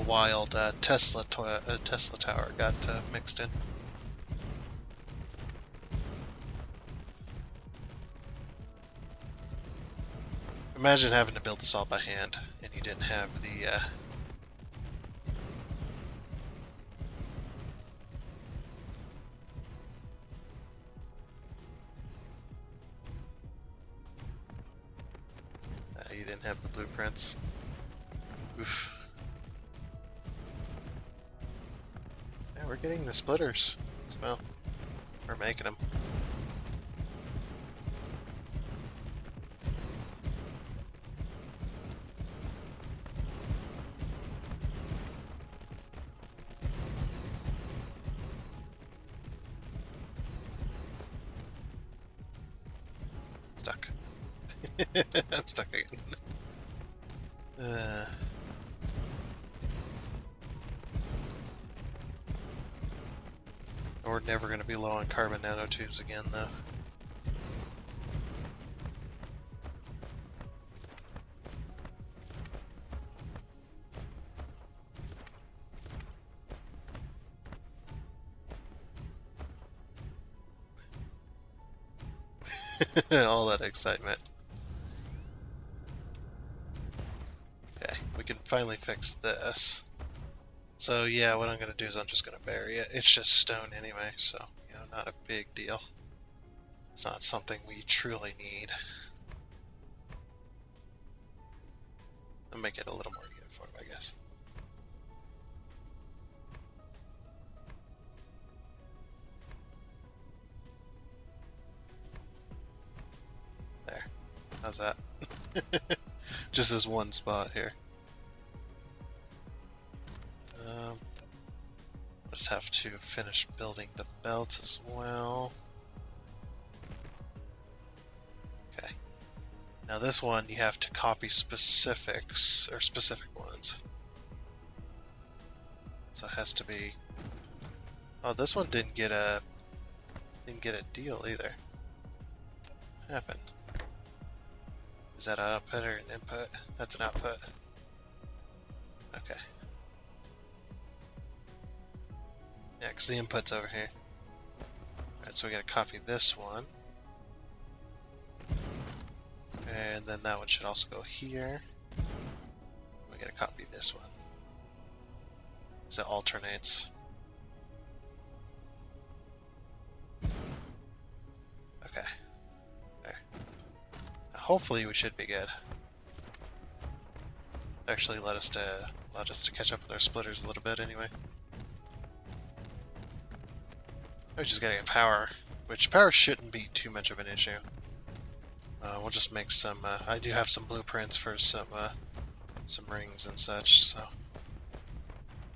wild Tesla tower got mixed in. Imagine having to build this all by hand, and you didn't have didn't have the blueprints. Oof. Yeah, we're getting the splitters. Well, we're making them. Stuck. I'm stuck again. We're never going to be low on carbon nanotubes again, though. All that excitement. Okay, we can finally fix this. So yeah, what I'm going to do is I'm just going to bury it. It's just stone anyway, so, you know, not a big deal. It's not something we truly need. I'll make it a little more uniform, I guess. There. How's that? Just this one spot here. Just have to finish building the belts as well. Okay. Now this one you have to copy specifics or specific ones. So it has to be. Oh, this one didn't get a deal either. What happened? Is that an output or an input? That's an output. Okay. Yeah, because the input's over here. Alright, so we gotta copy this one. And then that one should also go here. We gotta copy this one. So it alternates. Okay. There. Now hopefully we should be good. Actually allowed us to catch up with our splitters a little bit anyway. We just gotta get power, which power shouldn't be too much of an issue. We'll just make some. I do have some blueprints for some rings and such, so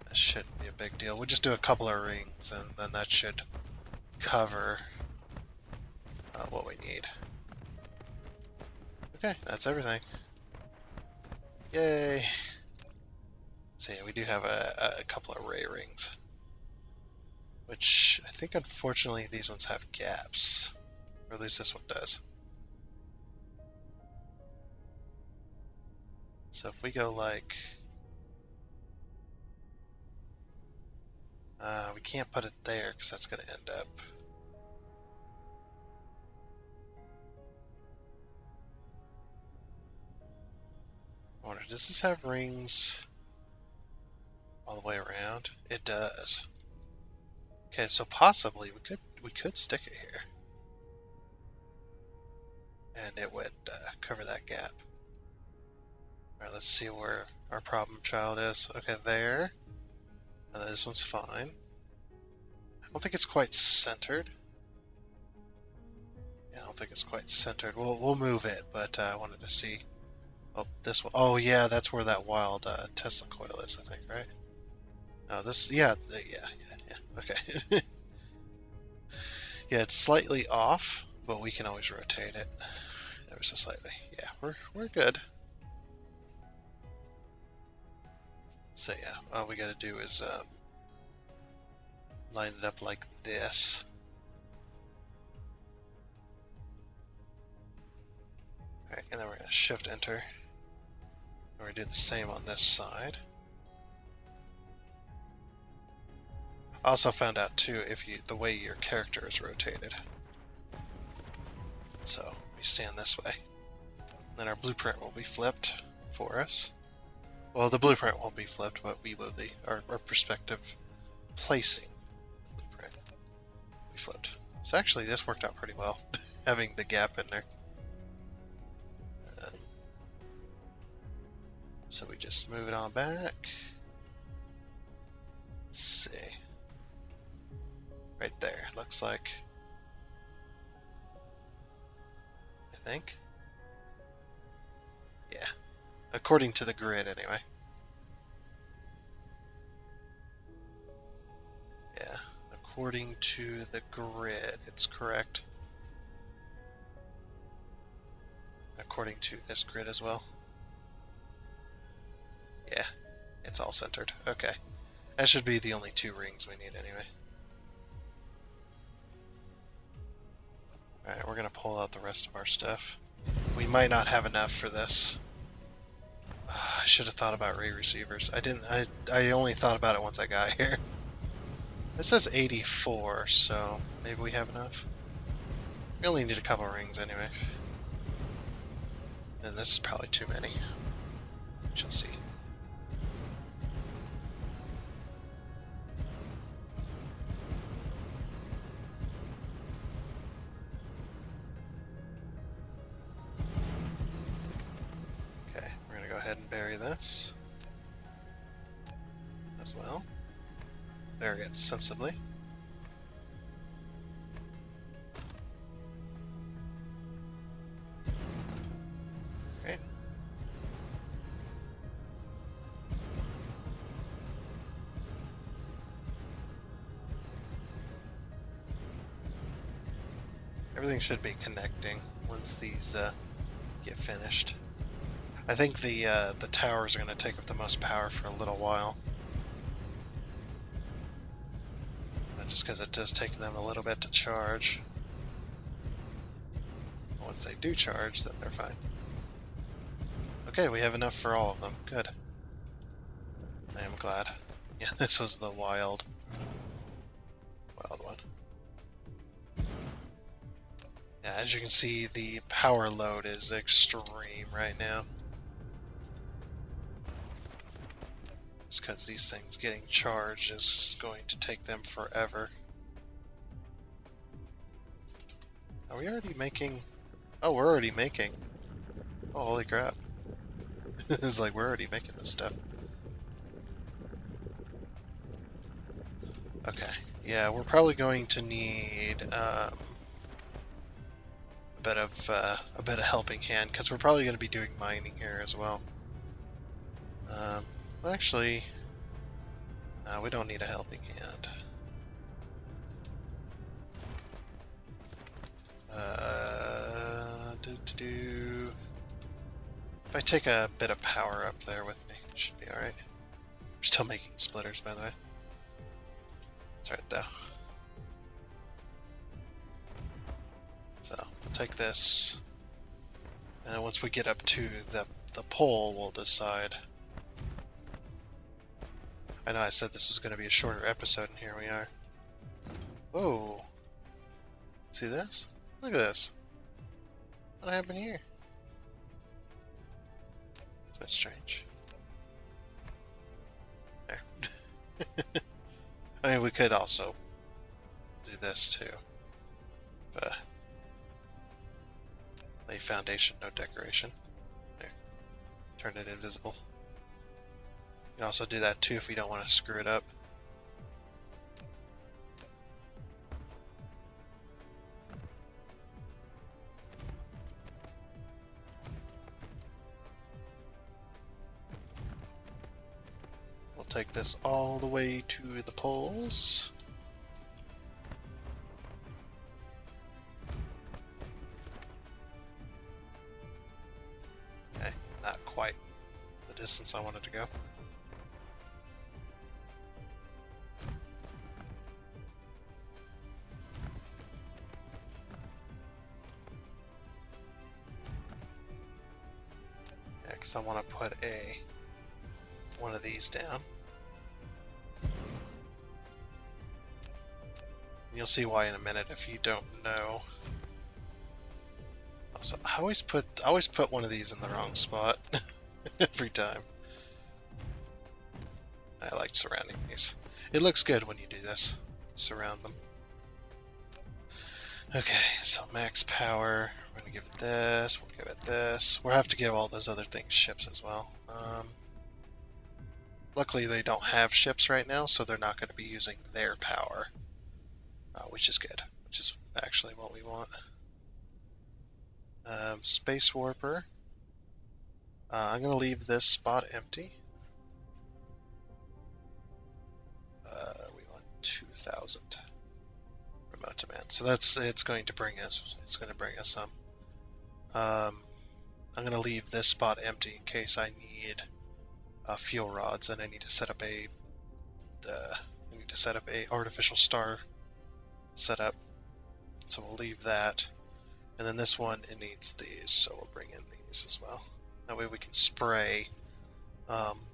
that shouldn't be a big deal. We'll just do a couple of rings, and then that should cover what we need. Okay, that's everything. Yay! So yeah, we do have a couple of ray rings. Which, I think unfortunately these ones have gaps. Or at least this one does. So if we go like... we can't put it there because that's going to end up... I wonder, does this have rings all the way around? It does. Okay, so possibly we could stick it here. And it would cover that gap. Alright, let's see where our problem child is. Okay, there. This one's fine. I don't think it's quite centered. Yeah, I don't think it's quite centered. We'll move it, but I wanted to see. Oh, this one. Oh, yeah, that's where that wild Tesla coil is, I think, right? No, this. Yeah. Okay. Yeah, it's slightly off, but we can always rotate it ever so slightly. Yeah, we're good. So yeah, all we gotta do is line it up like this. Alright, and then we're gonna shift enter. And we're gonna do the same on this side. I also found out too if the way your character is rotated. So we stand this way. Then our blueprint will be flipped for us. Well, the blueprint won't be flipped, but we will be. Our perspective placing the blueprint will be flipped. So actually this worked out pretty well, having the gap in there. So we just move it on back. Let's see. Right there, looks like. I think. Yeah. According to the grid, anyway. Yeah. According to the grid, it's correct. According to this grid as well. Yeah. It's all centered. Okay. That should be the only 2 rings we need anyway. Alright, we're gonna pull out the rest of our stuff. We might not have enough for this. I should have thought about ray receivers. I only thought about it once I got here. It says 84, so maybe we have enough. We only need a couple rings anyway. And this is probably too many. We shall see. Okay, we're gonna go ahead and bury this as well. Bury it sensibly. Okay. Everything should be connecting once these get finished. I think the towers are going to take up the most power for a little while. Just because it does take them a little bit to charge. Once they do charge, then they're fine. Okay, we have enough for all of them. Good. I am glad. Yeah, this was the wild one. Yeah, as you can see, the power load is extreme right now. Just because these things getting charged is going to take them forever. Are we already making... Oh, we're already making... Oh, holy crap. It's like we're already making this stuff. Okay, yeah, we're probably going to need a bit of helping hand, because we're probably going to be doing mining here as well. Well, actually, we don't need a helping hand. If I take a bit of power up there with me, it should be alright. We're still making splitters, by the way. It's alright, though. So, we'll take this. And once we get up to the pole, we'll decide. I know I said this was going to be a shorter episode, and here we are. Whoa. See this? Look at this. What happened here? It's a bit strange. There. I mean, we could also do this too. But lay foundation, no decoration. There. Turn it invisible. You can also do that too if you don't want to screw it up. We'll take this all the way to the poles. Okay, not quite the distance I wanted to go. Yeah, because I want to put one of these down. You'll see why in a minute if you don't know. Also, I always put one of these in the wrong spot every time. I like surrounding these. It looks good when you do this. Surround them. Okay, so max power. We're gonna give it this. We'll give it this. We'll have to give all those other things ships as well. Luckily, they don't have ships right now, so they're not going to be using their power, which is good, which is actually what we want. Space Warper. I'm going to leave this spot empty. We want 2,000 remote demand, so it's going to bring us some. I'm going to leave this spot empty in case I need fuel rods and I need to set up a artificial star setup. So we'll leave that. And then this one, it needs these, so we'll bring in these as well. That way we can spray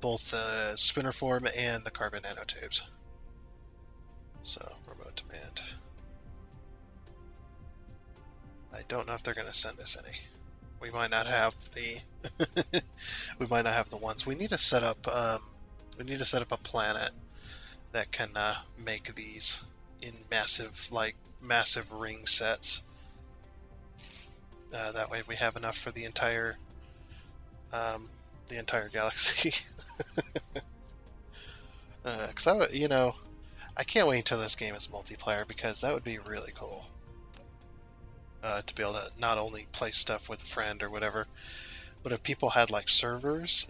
both the spinner form and the carbon nanotubes. So, remote demand. I don't know if they're going to send us any. We might not have the we might not have the ones. We need to set up a planet that can make these in massive ring sets. That way we have enough for the entire galaxy. Because I can't wait until this game is multiplayer, because that would be really cool. To be able to not only play stuff with a friend or whatever, but if people had like servers,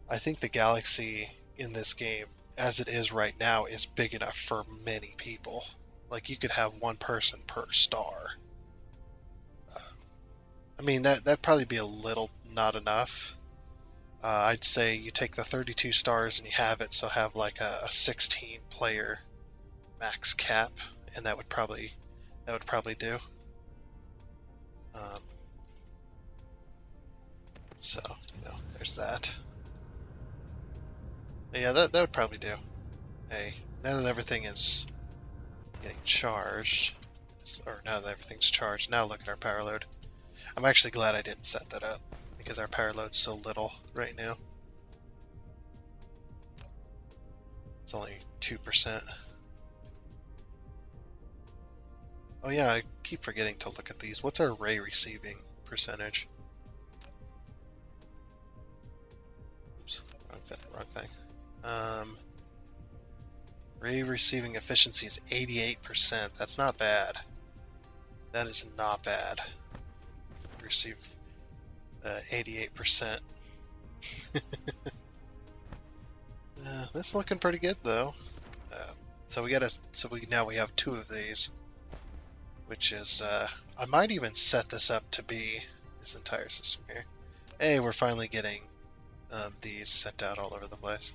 I think the galaxy in this game, as it is right now, is big enough for many people. Like, you could have one person per star. I mean, that'd probably be a little not enough. I'd say you take the 32 stars and you have it, so have like a 16 player max cap, and that would probably do. So, there's that. Yeah, that would probably do. Hey, now that everything is getting charged, or now that everything's charged, now look at our power load. I'm actually glad I didn't set that up, because our power load's so little right now. It's only 2%. Oh yeah, I keep forgetting to look at these. What's our ray receiving percentage? Oops, wrong thing. Ray receiving efficiency is 88%. That's not bad. That is not bad. Receive 88%. This is looking pretty good though. So we have 2 of these, which is I might even set this up to be this entire system here. Hey, we're finally getting these sent out all over the place,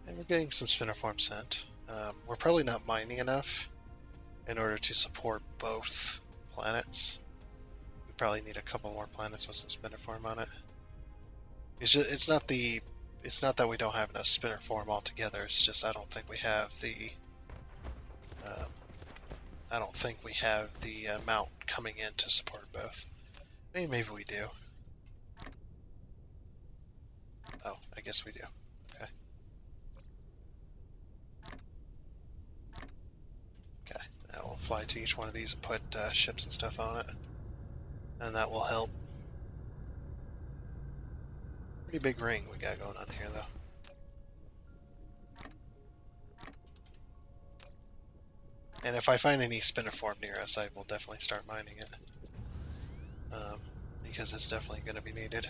and we're getting some spinner form sent. We're probably not mining enough in order to support both planets. We probably need a couple more planets with some spinner form on it. It's not that we don't have enough spinner form altogether. It's just I don't think we have the amount coming in to support both. Maybe we do. Oh, I guess we do. Okay. Okay. Now we'll fly to each one of these and put ships and stuff on it, and that will help. Pretty big ring we got going on here, though. And if I find any spiniform near us, I will definitely start mining it. Because it's definitely going to be needed.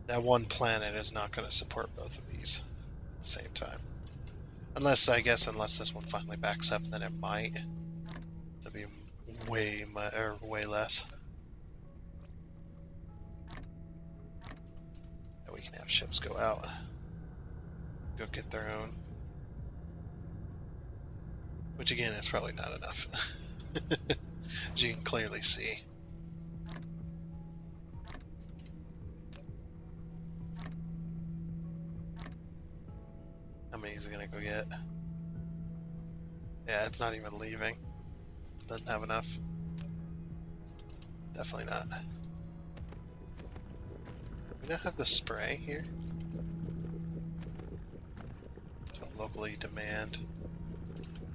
That one planet is not going to support both of these at the same time. Unless this one finally backs up, then it might. To be way less. And we can have ships go out. Go get their own. Which again is probably not enough. As you can clearly see. How many is it gonna go get? Yeah, it's not even leaving. Doesn't have enough. Definitely not. We now have the spray here. So locally demand.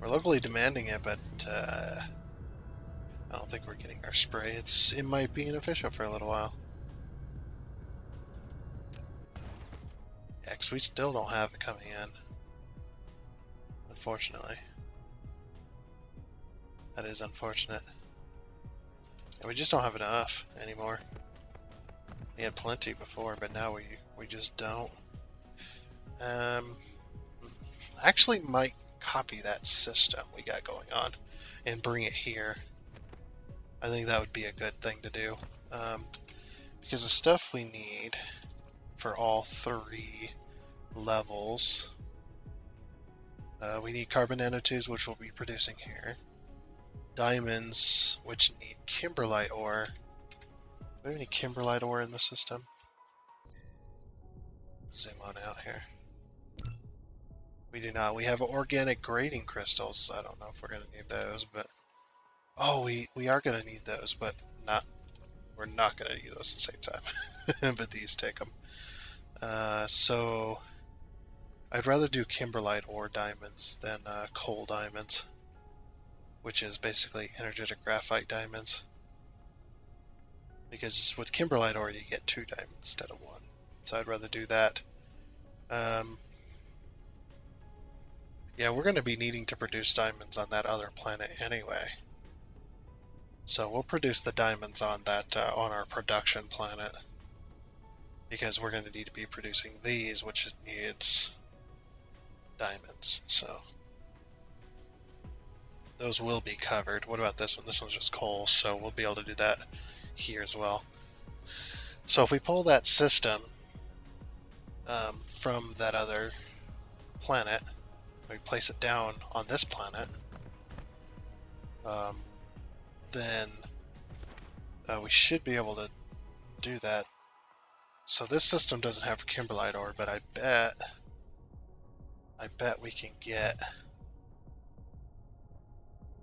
We're locally demanding it, but I don't think we're getting our spray. It might be inefficient for a little while. Yeah, because we still don't have it coming in, unfortunately. That is unfortunate. And we just don't have enough anymore. We had plenty before, but now we just don't. Actually might copy that system we got going on and bring it here. I think that would be a good thing to do. Because the stuff we need for all 3 levels, we need carbon nanotubes, which we'll be producing here. Diamonds, which need kimberlite ore. Do we have any kimberlite ore in the system? Zoom on out here. We do not. We have organic grading crystals. I don't know if we're going to need those, but... Oh, we are going to need those, but not... We're not going to need those at the same time. But these take them. So... I'd rather do kimberlite ore diamonds than coal diamonds, which is basically energetic graphite diamonds. Because with kimberlite ore, you get 2 diamonds instead of 1. So I'd rather do that. Yeah, we're going to be needing to produce diamonds on that other planet anyway. So we'll produce the diamonds on that on our production planet, because we're going to need to be producing these, which needs diamonds. So those will be covered. What about this one? This one's just coal, so we'll be able to do that here as well. So if we pull that system from that other planet, we place it down on this planet, then we should be able to do that. So this system doesn't have kimberlite ore, but I bet we can get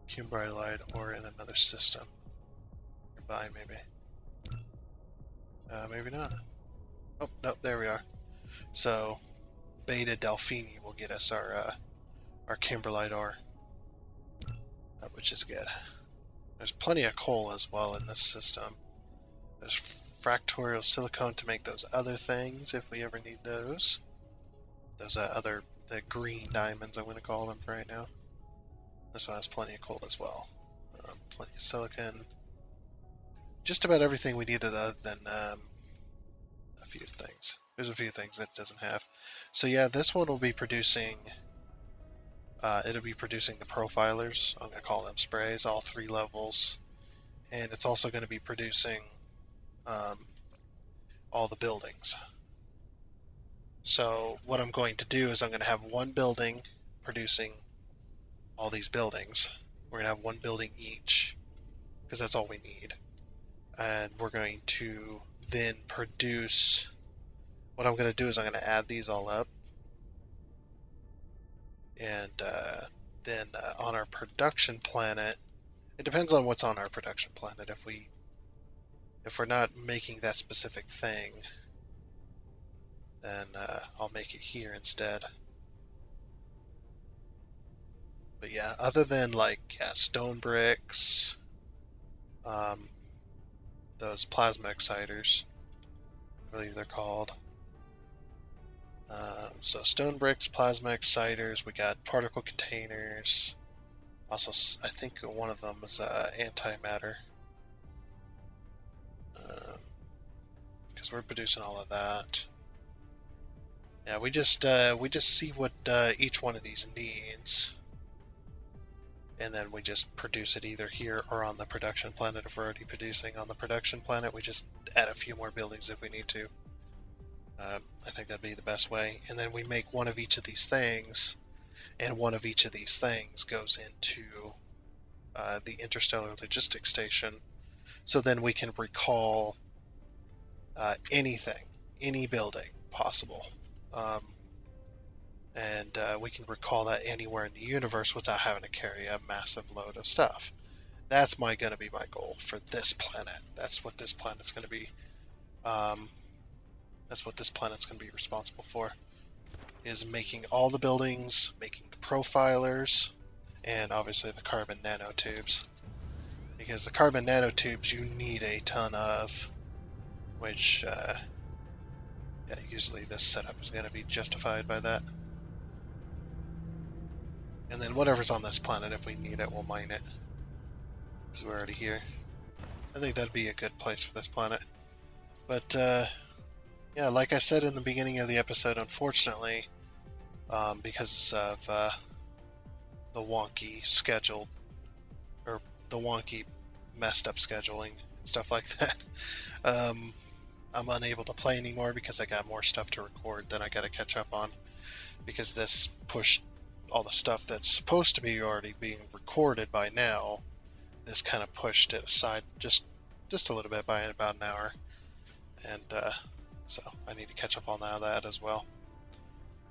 kimberlite ore in another system nearby, maybe. Maybe not. Oh, no, there we are. So Beta Delphini will get us our kimberlite ore, which is good. There's plenty of coal as well in this system. There's fractorial silicone to make those other things if we ever need those. Those the green diamonds, I'm going to call them for right now. This one has plenty of coal as well. Plenty of silicon. Just about everything we needed other than a few things. There's a few things that it doesn't have. So yeah, this one will be producing... it'll be producing the profilers. I'm going to call them sprays, all 3 levels. And it's also going to be producing all the buildings. So what I'm going to do is I'm going to have one building producing all these buildings. We're going to have one building each, because that's all we need. And we're going to then produce... What I'm going to do is I'm going to add these all up. And then on our production planet, it depends on what's on our production planet. If we're not making that specific thing, then I'll make it here instead. But yeah, other than like stone bricks, those plasma exciters, I believe they're called. So stone bricks, plasma exciters, we got particle containers. Also, I think one of them is antimatter. Because we're producing all of that. Yeah, we just see what each one of these needs, and then we just produce it either here or on the production planet. If we're already producing on the production planet, we just add a few more buildings if we need to. I think that'd be the best way. And then we make one of each of these things, and one of each of these things goes into the interstellar logistics station. So then we can recall anything, any building possible. And we can recall that anywhere in the universe without having to carry a massive load of stuff. That's going to be my goal for this planet. That's what this planet's going to be. That's what this planet's going to be responsible for. Is making all the buildings, making the profilers, and obviously the carbon nanotubes. Because the carbon nanotubes you need a ton of, which Yeah, usually this setup is going to be justified by that. And then whatever's on this planet, if we need it, we'll mine it. Because we're already here. I think that'd be a good place for this planet. But, yeah, like I said in the beginning of the episode, unfortunately, because of the wonky schedule, or the wonky messed up scheduling and stuff like that, I'm unable to play anymore because I got more stuff to record than I got to catch up on. Because this pushed all the stuff that's supposed to be already being recorded by now. This kind of pushed it aside just a little bit by about an hour, and so I need to catch up on that as well,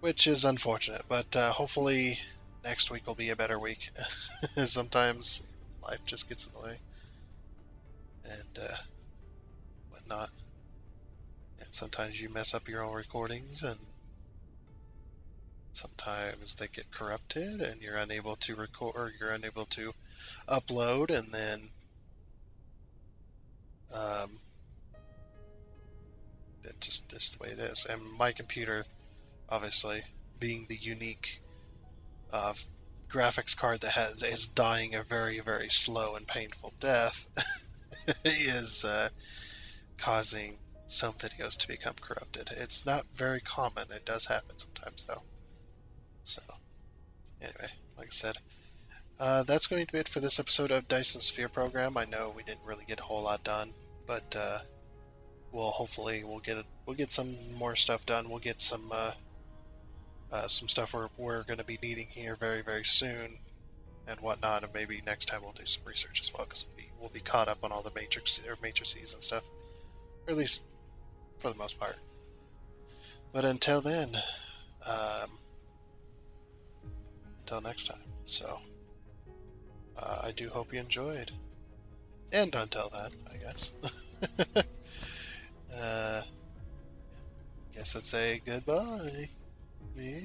which is unfortunate. But hopefully next week will be a better week. Sometimes life just gets in the way, and whatnot. And sometimes you mess up your own recordings, and sometimes they get corrupted, and you're unable to record, or you're unable to upload, and then um, it just is the way it is. And my computer, obviously, being the unique uh, graphics card that is dying a very, very slow and painful death, is causing some videos to become corrupted. It's not very common. It does happen sometimes, though. So, anyway, like I said, that's going to be it for this episode of Dyson Sphere Program. I know we didn't really get a whole lot done, but we'll get some more stuff done. We'll get some stuff we're going to be needing here very, very soon and whatnot, and maybe next time we'll do some research as well, because we'll be caught up on all the matrices and stuff, or at least for the most part. But until then, um, until next time. So I do hope you enjoyed, and until then, I guess. uh, guess I'd say goodbye. Yeah.